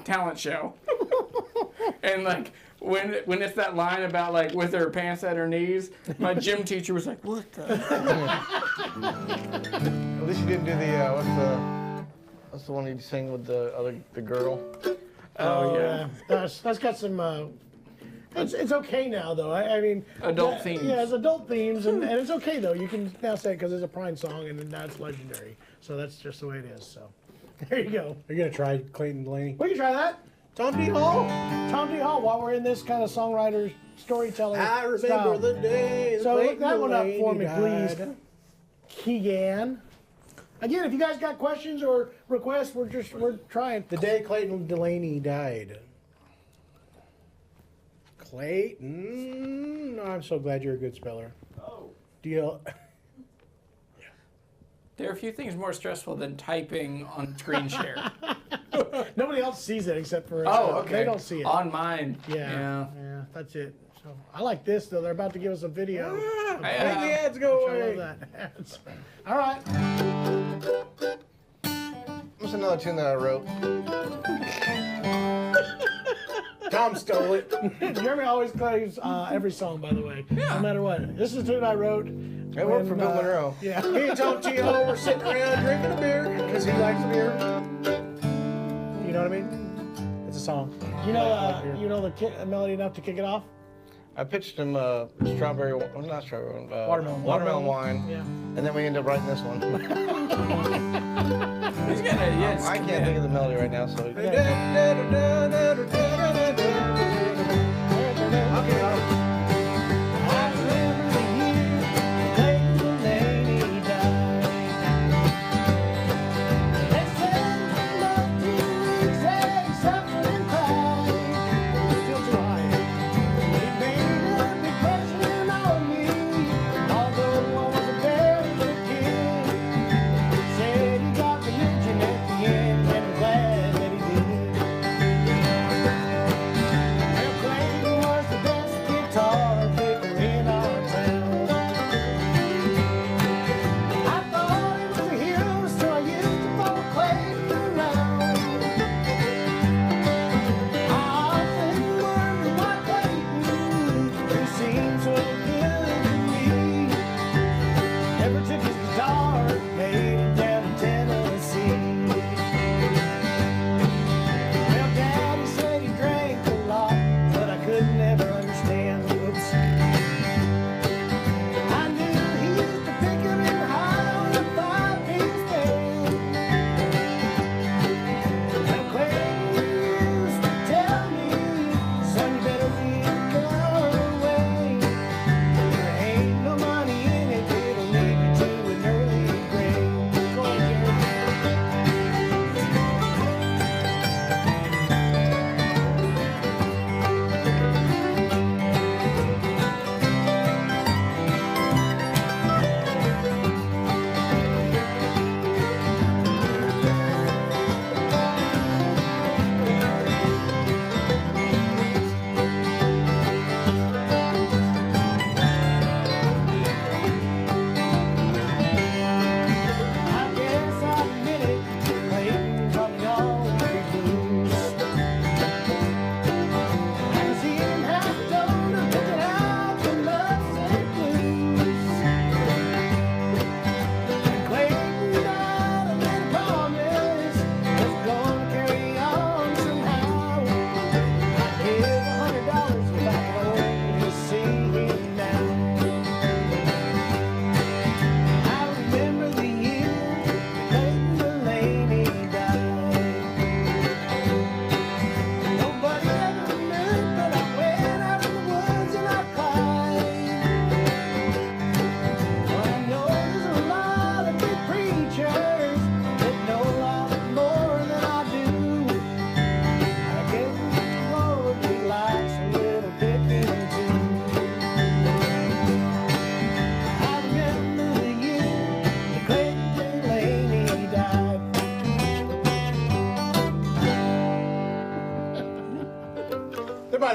talent show. And like when it's that line about like with her pants at her knees, my gym teacher was like, "What the?" At least you didn't do the what's the one you sing with the girl? Oh yeah, that's got some. It's okay now though. I mean, Adult themes. Yeah, it's adult themes, and it's okay though. You can now say it because it's a Prine song, and now it's legendary. So that's just the way it is. So there you go. Are you gonna try Clayton Delaney? We can try that. Tom D. Hall. Tom D. Hall. While we're in this kind of songwriter storytelling I remember style. the day. So look Clayton that one up for me, Delaney please. died. Keegan. Again, if you guys got questions or requests, we're trying. The day Clayton Delaney died. Clayton. I'm so glad you're a good speller. Oh. Deal. There are a few things more stressful than typing on screen share. Nobody else sees it except for Oh, okay. They don't see it. On mine. Yeah, that's it. So I like this though. They're about to give us a video. Make the ads go I away. love that. All right. What's another tune that I wrote? Tom stole it. Jeremy always plays every song, by the way. Yeah. No matter what. This is a tune I wrote. It worked for Bill Monroe. Yeah. Me and Tom T.O. were sitting around drinking a beer because he likes beer. You know what I mean? It's a song. You know the melody enough to kick it off? I pitched him strawberry, well, not strawberry, Watermelon wine. Yeah. And then we ended up writing this one. He's got a yes. I can't think of the melody right now, so.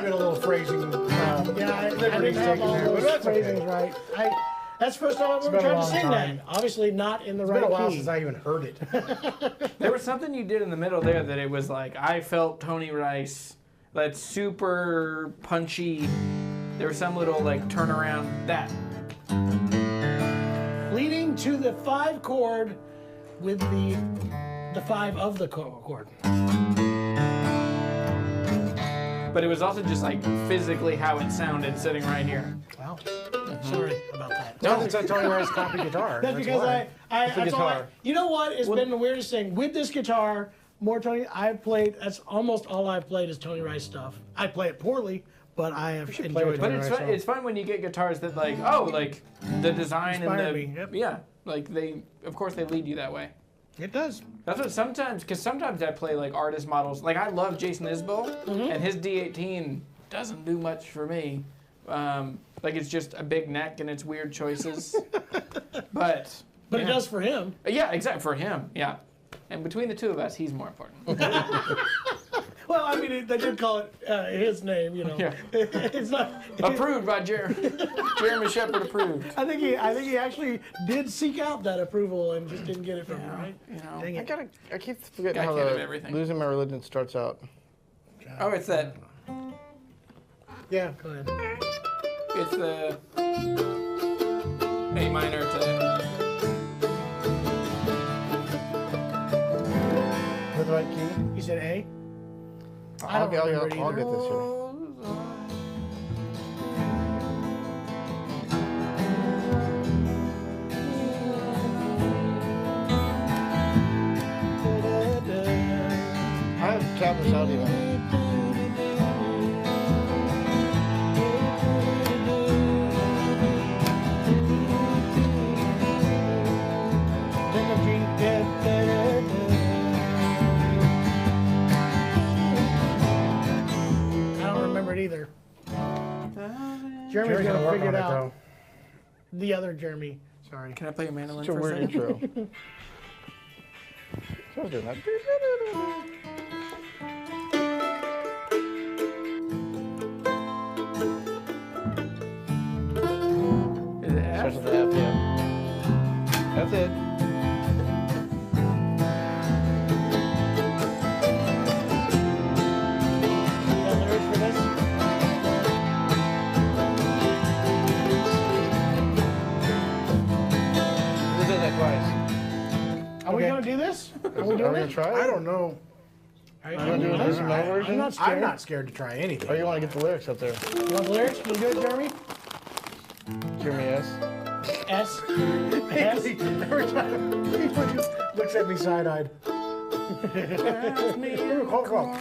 been a little phrasing. Yeah, I liberties didn't have taken all there, but those that's phrasings okay. right. That's the first time I've ever been a tried to long sing time. that. Obviously not in the It's right been a while key. since I even heard it. There was something you did in the middle there that it was like, I felt Tony Rice, that super punchy. There was some little like turnaround, that. Leading to the 5 chord with the 5 of the chord. But it was also just like physically how it sounded sitting right here. Wow. Sorry about that. No, it's a Tony Rice copy guitar. That's because why. that's all guitar. you know what? It's been the weirdest thing. With this guitar, more Tony, that's almost all I've played is Tony Rice stuff. I play it poorly, but I have play enjoyed with it. But Tony it's Rice fun, song. it's fun when you get guitars that like, oh, like the design and Inspired the me, yep. yeah, like of course they lead you that way. It does. That's what sometimes I play like artist models. Like I love Jason Isbell, and his D18 doesn't do much for me. Like it's just a big neck and it's weird choices. But But yeah. it does for him. Yeah, exactly, for him, yeah. And between the two of us, he's more important. Well, I mean, they did call it his name, you know. Yeah. It's not Approved by Jeremy Shepard approved. I think he actually did seek out that approval and just didn't get it from him, right? You know. Dang it. I keep forgetting Guy how can't have the everything. Losing My Religion starts out. Oh, it's that. Yeah, go ahead. It's the A minor to. With the right key? You said A? I I'll don't get remember I'll either. get this here. I have tapped this out even. I don't remember it either. Jeremy's Jerry's gonna work figure on it it, out. though. The other Jeremy. Sorry. Can I play your mandolin It's a for a weird second? intro. So I was doing that. Is it F? Starts with the F, yeah. That's it. The lyrics for this? This is that twice. Are we Okay. gonna do this? Are we Are we doing gonna it? try it? I don't know. I'm gonna do a listen now version? I'm not scared. I'm not scared to try anything. Or you want to get the lyrics up there? You want the lyrics? Can you do it, Jeremy? Jeremy S. S. S. Every time he looks at me side-eyed. Come on.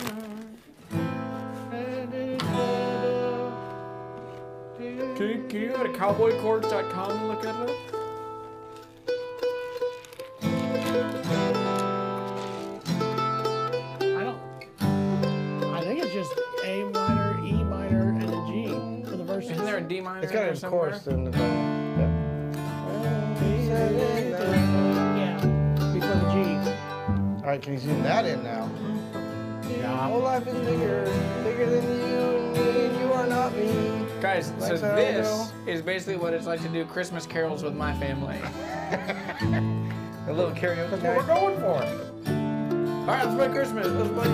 Can you go to cowboychords.com and look at it? I think it's just A minor, E minor, and a G for the verses. Isn't there a D minor It's got there a somewhere? chorus in the song. Yeah, before the G. All right, can you zoom that in now? Yeah. Whole life is bigger than you, and you are not me. Guys, so That's how I this is basically what it's like to do Christmas carols with my family. A little karaoke That's what we're night. going for. All right, let's play Christmas. Let's play.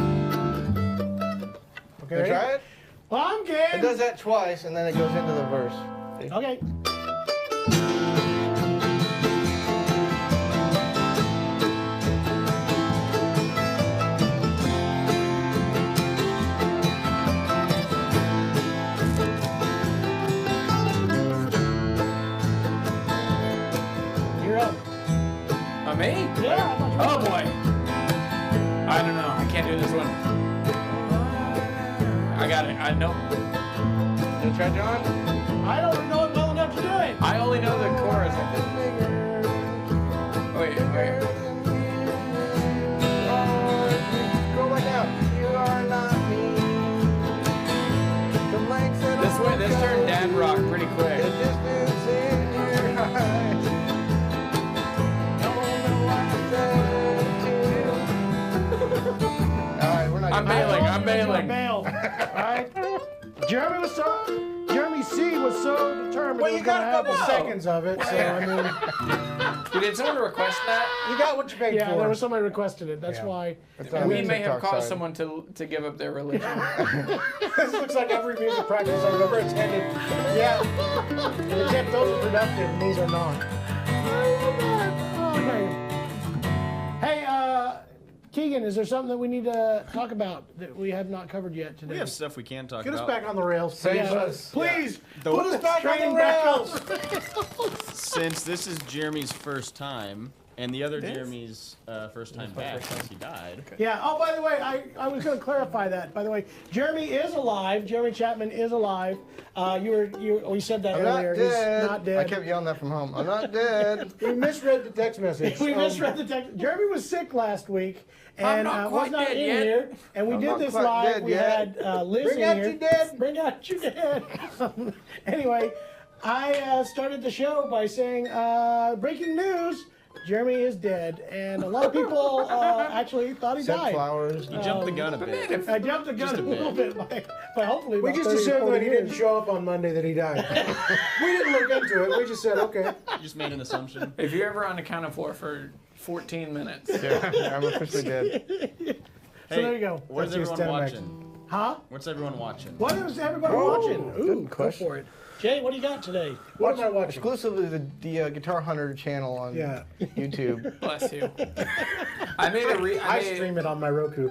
Okay, Wanna try it? Well, I'm It game. does that twice, and then it goes into the verse. See? Okay. You're up. Me? Yeah. Oh boy. I don't know. I can't do this one. I got it. I know. You try, John? I don't know it well enough to do it. I only know the chorus. Wait. Go back out. You are not me. The blanks that This turned dad rock pretty The quick. distance in your eyes. Don't know why I said to you. All right, we're not I'm gonna- bailing. I'm bailing. Bail. All right. Jeremy C was so determined Well, he you was going to gotta have the know. seconds of it. So I mean, Did someone request that? you got what you paid Yeah, for. there was somebody requested it. That's Yeah. why. We may have TikTok caused side. someone to give up their religion. This looks like every music practice I've ever attended. Yeah. Except those are productive and these are not. Okay. Hey, Keegan, is there something that we need to talk about that we have not covered yet today? We have stuff we can talk Get us about. back on the rails. Save please. us. Please, The- put us back on Train the back rails. Since this is Jeremy's first time, and the other Jeremy's first time back since he died. Yeah. Oh, by the way, I was going to clarify that. By the way, Jeremy is alive. Jeremy Chapman is alive. We said that I'm not earlier. dead. He's not dead. I kept yelling that from home. I'm not dead. We misread the text message. We misread the text. Jeremy was sick last week and not was quite not dead in yet. here. And we I'm did not this quite live. dead We yet. had Liz Bring in out here. your dead. Bring out your dead. Anyway, I started the show by saying, breaking news, Jeremy is dead. And a lot of people actually thought he Sent died. flowers. You jumped the gun a bit. I jumped the gun Just a a little bit by hopefully We about just 30 or assumed 40 that he didn't years. show up on Monday that he died. We didn't look into it. We just said, okay. You just made an assumption. If you're ever on the count of 4 for 14 minutes. Yeah, I'm officially dead. So there you go. What is That's your everyone Stem watching? Huh? What's everyone watching? What is everybody watching? Ooh, go question. for it. Jay, what do you got today? What am I watching? Exclusively the Guitar Hunter channel on Yeah. YouTube. Bless you. I made a I stream it on my Roku.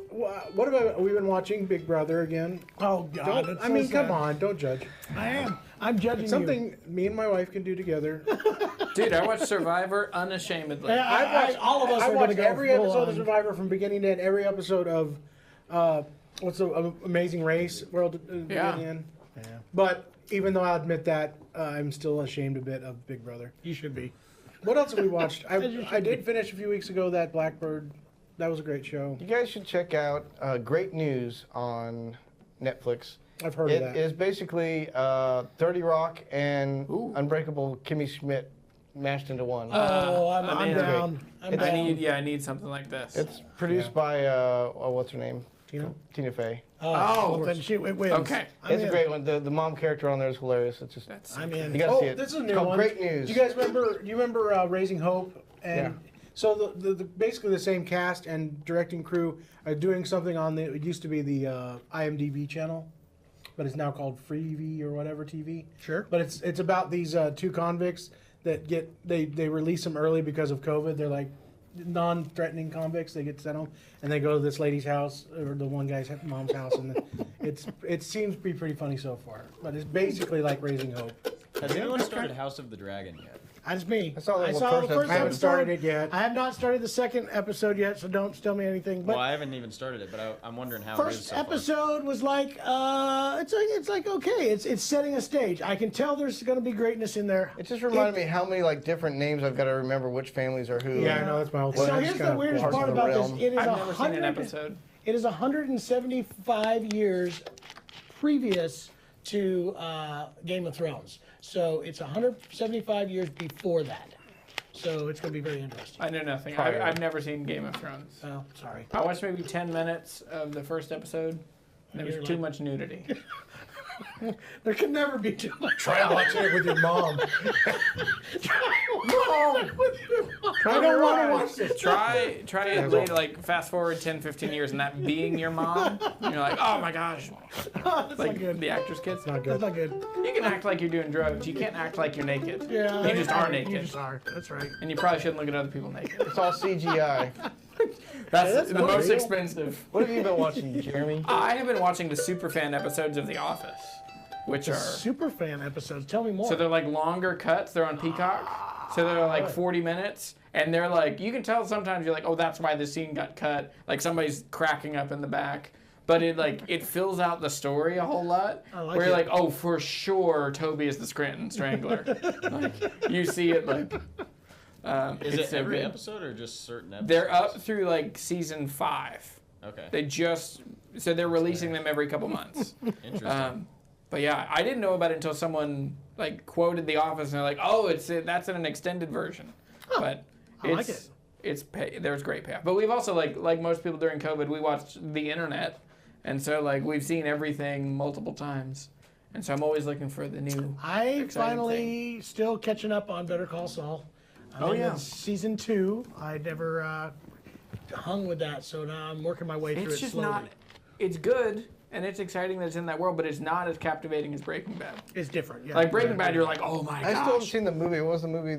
What have we been watching? Big Brother again. Oh, God. Don't, I mean, come on, don't judge. I am. I'm judging It's something me and my wife can do together. Dude, I watched Survivor unashamedly. you. Yeah, all of us I are going to watched go every full episode on. of Survivor from beginning to end. Every episode of what's the Amazing Race World Yeah. in. Yeah. But even though I admit that, I'm still ashamed a bit of Big Brother. You should be. What else have we watched? you I did finish a few weeks ago that Blackbird. That was a great show. You guys should check out Great News on Netflix. I've heard It of that. is basically 30 Rock and Unbreakable Kimmy Schmidt mashed into one. Oh, I'm in. down. I'm down. I need something like this. It's produced by what's her name? Tina Fey. Oh, then she it wins. Okay. It's a great one. The mom character on there is hilarious. It's just I'm in. you gotta see Oh, it. this is a It's new called one. Great News. Do you guys remember? Do you remember Raising Hope? And so the basically the same cast and directing crew are doing something on the. It used to be the IMDb channel, but it's now called Freevee or whatever TV. Sure. But it's about these two convicts that get they release them early because of COVID. They're like non-threatening convicts. They get sent home and they go to this lady's house or the one guy's mom's house, and it seems to be pretty funny so far. But it's basically like Raising Hope. Has anyone started House of the Dragon yet? That's me. I saw the the first first episode. I haven't episode. started it yet. I have not started the second episode yet, so don't tell me anything. But Well, I haven't even started it, but I'm wondering how it is first so far. episode was like, it's like okay, it's setting a stage. I can tell there's going to be greatness in there. It just reminded me how many like different names I've got to remember which families are who. Yeah, I know that's my whole thing. Well, So it's here's kind the of weirdest parts part of the about this. realm. It is I've never seen an 100 episode. It is 175 years previous to Game of Thrones. So it's 175 years before that. So it's going to be very interesting. I know nothing. I've never seen Game of Thrones. Oh, sorry. I watched maybe 10 minutes of the first episode. And there You're was too like- much nudity. There can never be too much. Try watching it with your mom. I don't want to watch this. Try it later, like fast forward 10, 15 years and that being your mom. And you're like, oh my gosh. That's Like not good. the actress kids. Not That's good. not good. You can act like you're doing drugs. You can't act like you're naked. Yeah. You just are You naked. just are. That's right. And you probably shouldn't look at other people naked. It's all CGI. That's the not most real. expensive. What have you been watching, Jeremy? I have been watching the superfan episodes of The Office, which are Super fan episodes. Tell me more. so they're like longer cuts. They're on Peacock, so they're like 40 minutes, and they're like you can tell sometimes you're like, oh, that's why the scene got cut. Like somebody's cracking up in the back, but it fills out the story a whole lot. I like where you're it. like, oh, for sure, Toby is the Scranton Strangler. Like you see it like. Is it's it so every good. episode or just certain episodes? They're up through like season 5. Okay. They're releasing them every couple months. Interesting. But yeah, I didn't know about it until someone like quoted The Office and they're like, "Oh, that's in an extended version." But I like it. There's great payoff. But we've also like most people during COVID, we watched the internet, And so like we've seen everything multiple times. And so I'm always looking for the new. I finally still catching up on Better Call Saul. In season 2. I never hung with that, so now I'm working my way through it It's just slowly. not. It's good and it's exciting that it's in that world, but it's not as captivating as Breaking Bad. It's different. Yeah. Like Breaking Bad, you're like, oh my gosh. I still haven't seen the movie. What was the movie?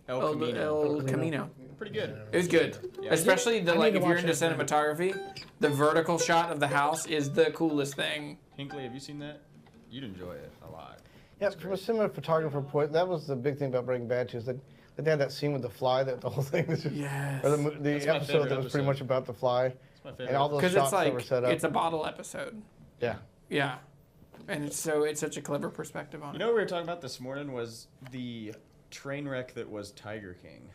El Camino. El Camino. Pretty good. It was good. Yeah. Especially the I like need if to you're watch into that then. cinematography, the vertical shot of the house is the coolest thing. Hinkley, have you seen that? You'd enjoy it a lot. Yeah, from a cinematographer point, that was the big thing about Breaking Bad too. Is that they had that scene with the fly. That the whole thing was just, Yes. or the That's my episode favorite that was pretty episode. much about the fly, my favorite and all those Because shots it's like that were set up. it's a bottle episode. Yeah. Yeah. And it's such a clever perspective on You it. know what we were talking about this morning was the train wreck that was Tiger King.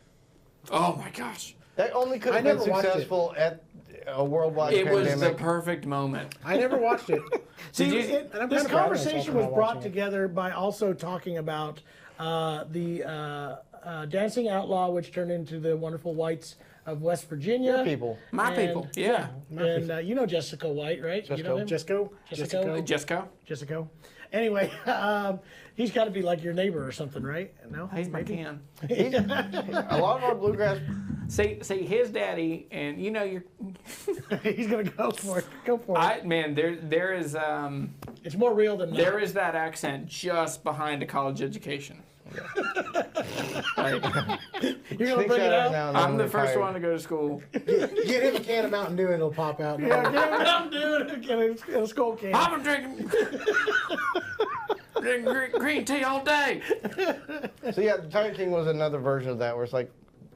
Oh my gosh. That only could have I been never watched it. successful at a worldwide It was pandemic. the perfect moment. I never watched it. See, Did you- this And I'm kinda proud of myself conversation for was not brought watching it. together by also talking about the Dancing Outlaw, which turned into the Wonderful Whites of West Virginia. Your people. My And- people. Yeah. And you know Jessica White, right? You know him? Jesco? Jessica. Jessica. Anyway, he's got to be like your neighbor or something, right? No, He's my can. A lot of our bluegrass. Say his daddy, and you know you're. he's gonna go for it. Go for it. Man, there is It's more real than there not. is that accent just behind a college education. Like, You're gonna bring it out. I'm the first one to go to school. Get him a can of Mountain Dew and it'll pop out. Yeah, get him out, dude. In a skull can. I've been drinking green tea all day. So yeah, the Tiger King was another version of that, where it's like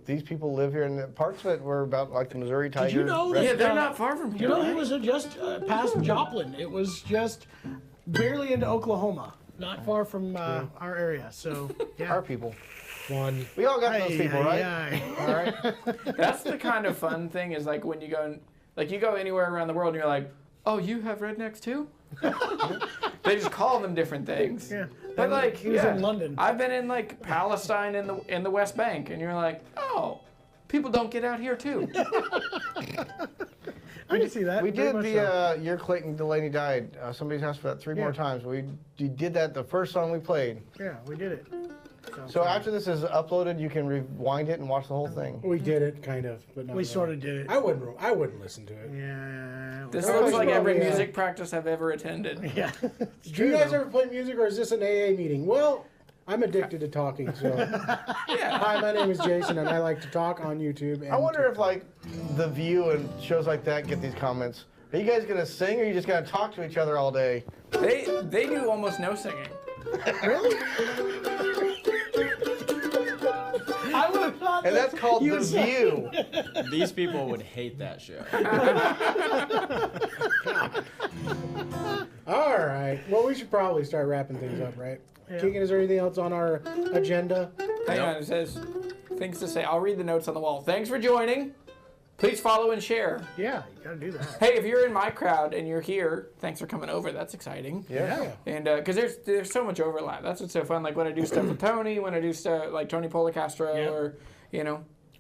these people live here, and parts of it were about like the Missouri Tigers. you know that- Yeah, they're not far from here. You know, he right? was just past Joplin. It was just barely into Oklahoma, not far from our area. So, yeah. Our people. One. We all got those Aye, people, aye, right? aye. All right. That's the kind of fun thing is like when you go, like you go anywhere around the world and you're like, oh, you have rednecks too? They just call them different things. Yeah. But like, He was in London. I've been in like Palestine in the West Bank, and you're like, oh, people don't get out here too. I can see that. We very did much the so. Year Clayton Delaney died. Somebody's asked for that three more Yeah. times. We did that the first song we played. Yeah, we did it. So after this is uploaded, you can rewind it and watch the whole thing. We did it, kind of, but not We really. sort of did it. I wouldn't listen to it. Yeah. This Oh, looks like yeah, every yeah. music practice I've ever attended. Yeah. Do you guys ever play music, or is this an AA meeting? Well, I'm addicted to talking, so. Yeah. Hi, my name is Jason, and I like to talk on YouTube. And I wonder if like The View and shows like that get these comments. Are you guys gonna sing, or are you just gonna talk to each other all day? They do almost no singing. I would have thought And that's called You The said- View. These people would hate that show. All right. Well, we should probably start wrapping things up, right? Yeah. Keegan, is there anything else on our agenda? Hang on, it says things to say. I'll read the notes on the wall. Thanks for joining. Please follow and share. Yeah, you gotta do that. Hey, if you're in my crowd and you're here, thanks for coming over. That's exciting. Yeah. And because there's so much overlap. That's what's so fun. Like when I do stuff with Tony, when I do stuff like Tony Policastro, Yep. or there's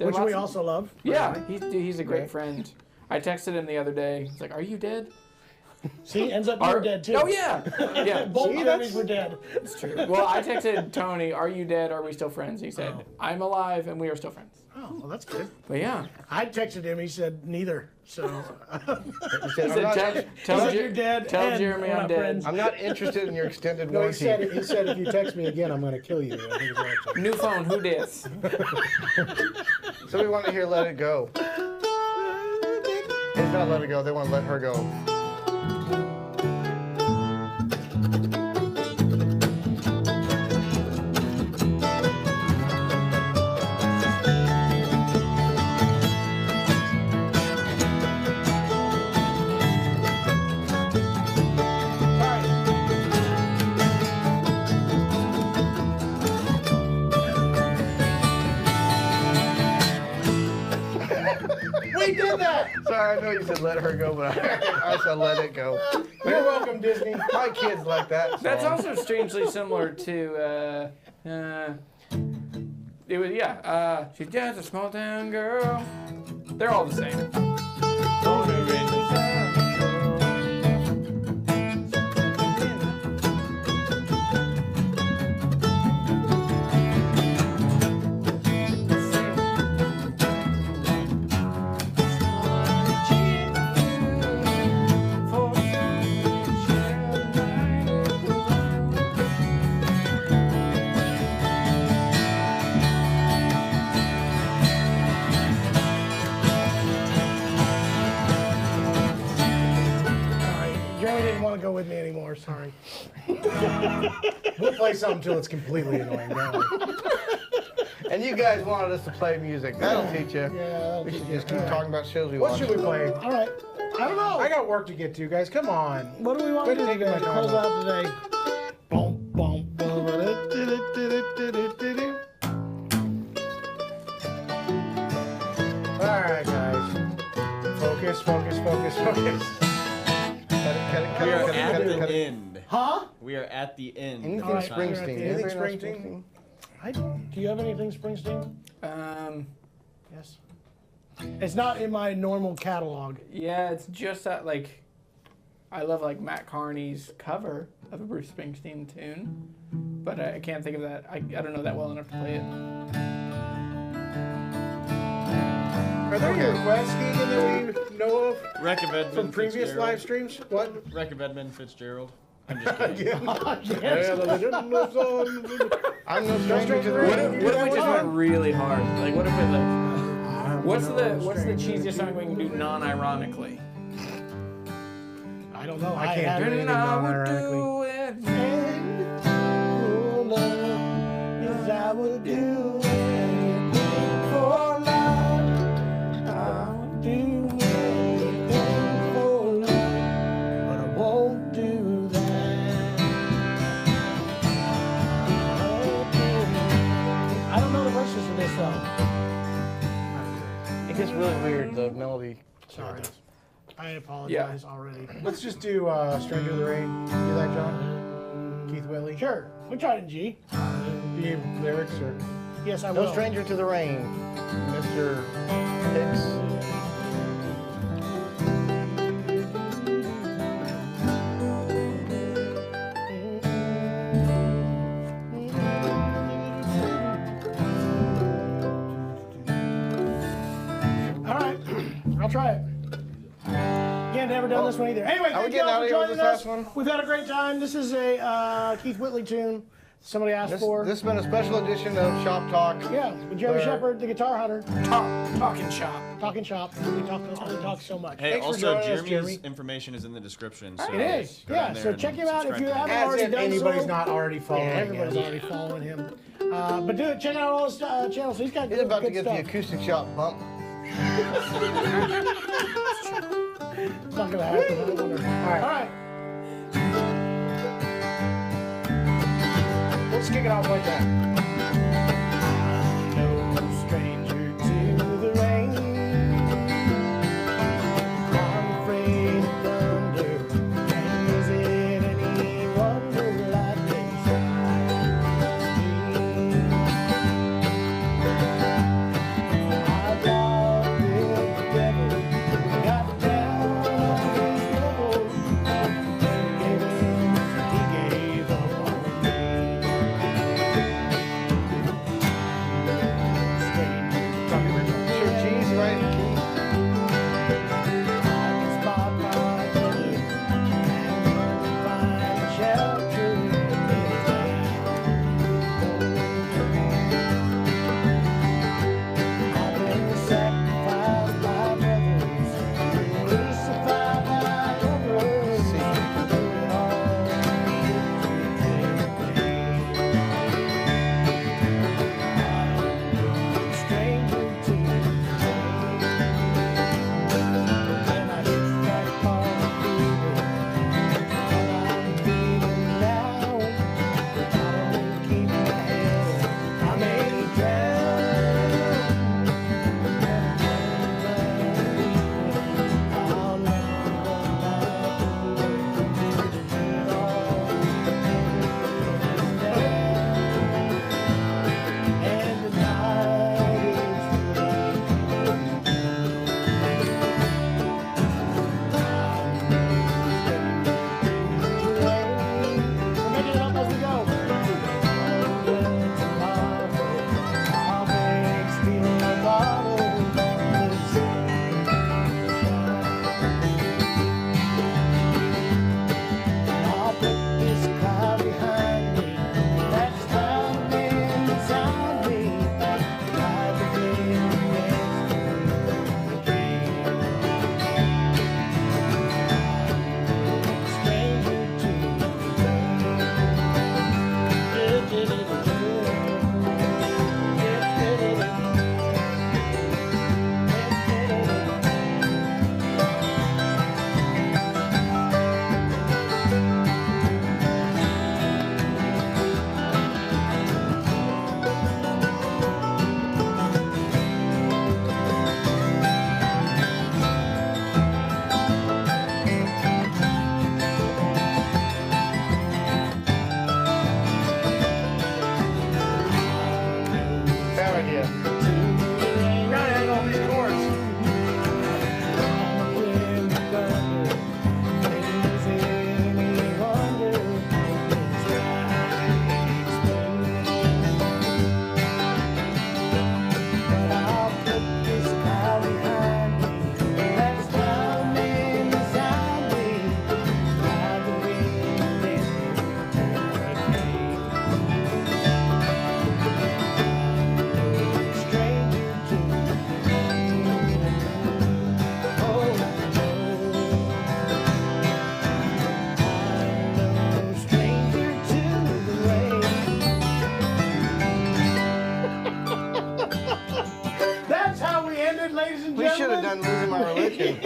Which lots we of- also love. Yeah, he's a great friend. I texted him the other day. He's like, "Are you dead?" See, ends up you're dead too. Oh yeah, yeah. Both See, enemies were dead. It's true. Well, I texted Tony, "Are you dead? Are we still friends?" He said, "I'm alive and we are still friends." Oh, well, that's good. But yeah, I texted him. He said neither. So He said, he said, he said you're dead. Tell and Jeremy we're I'm not dead. friends. I'm not interested in your extended No, he warranty. said if you text me again, I'm going to kill you. I think is what it said. New phone, who dis? So we want to hear Let It Go. It's not Let It Go, they want to let her go. We did that! Sorry, I know you said let her go, but I said let it go. You're welcome, Disney. My kids like that. That's song. also strangely similar to. It was she's just a small town girl. They're all the same. Sorry. We'll play something until it's completely annoying. Don't worry. And you guys wanted us to play music. That'll teach you. Yeah. We should just keep talking about shows we What watch. should we play? All right. I don't know. I got work to get to, guys. Come on. What do we want to Quit do taking today? my time Close off. out today. Boom, boom, boom. All right, guys. Focus, focus, focus, focus. We are at the end. Huh? We are at the end. Anything All right, Springsteen. anything Anybody know Springsteen? Do you have anything Springsteen? Yes. It's not in my normal catalog. Yeah, it's just that like, I love like Matt Carney's cover of a Bruce Springsteen tune, but I can't think of that. I don't know that well enough to play it. Are there any requests, Keegan, that we know of Wreck of Edmund from previous Fitzgerald. live streams? What? Wreck of Edmund Fitzgerald. I'm just kidding. Yeah, the legend lives on. I'm no stranger to the What rain. if we just went really hard? Like, what if we like, what's the cheesiest song we can do non-ironically? I don't know. I can't do haven't- anything non-ironically. Oh, love, yes, I would do anything for love. I would do anything for love, but I won't do that. I don't know the verses of this song. It gets really weird, the melody. Sorry. I apologize already. Let's just do Stranger in the Rain. Do that, John? Keith Whitley? Sure. We tried it, G. Do you have lyrics or? Yes, I will. No stranger to the rain, Mr. Hicks. All right. I'll try it. Again, never done this one either. Anyway, Are we thank you getting all out for of here with joining this us. last one? We've had a great time. This is a Keith Whitley tune somebody asked for. This has been a special edition of Shop Talk. Yeah, with Jeremy Shepard, the guitar hunter. Talking shop. Talking shop. We talk so much. Hey, Thanks for also joining us, Jeremy's Jeremy. information is in the description. So It is. go down Yeah, there so and check him out if you subscribe to him. haven't As already if done anybody's so. not already following Everybody's him. already following him. But do it. Check out all his channels. He's got He's good, about to good get stuff. the acoustic shop bump. It's not going to happen. I wonder. All right. Let's kick it off like that. No stranger to the rain. I'm afraid of thunder. And is it any wonder like this? I got the devil. Got down on his level. He gave up on me. We should have gentlemen. done Losing My Religion.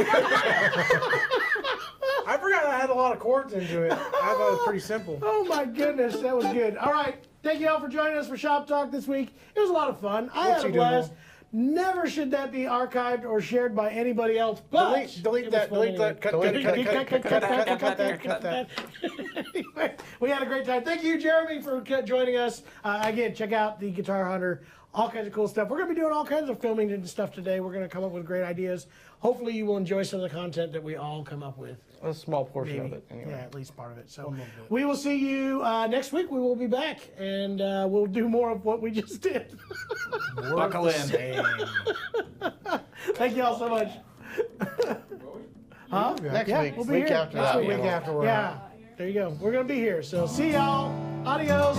I forgot I had a lot of chords into it. I thought it was pretty simple. Oh my goodness, that was good. All right, thank you all for joining us for Shop Talk this week. It was a lot of fun. I had a Whoopsie blast. doodle. Never should that be archived or shared by anybody else. But Delete it was that. fun Delete that. anyway. Cut that. Anyway, we had a great time. Thank you, Jeremy, for joining us. Again, check out the Guitar Hunter. All kinds of cool stuff. We're going to be doing all kinds of filming and stuff today. We're going to come up with great ideas. Hopefully, you will enjoy some of the content that we all come up with. A small portion Maybe. of it, anyway. Yeah, at least part of it. So little bit. we will see you next week. We will be back, and we'll do more of what we just did. Buckle in. Thank you all so much. Huh? Next Yeah, week. we'll be Week here. after Next that. week. Week after we're Yeah, there you go. We're going to be here. So see y'all. Adios.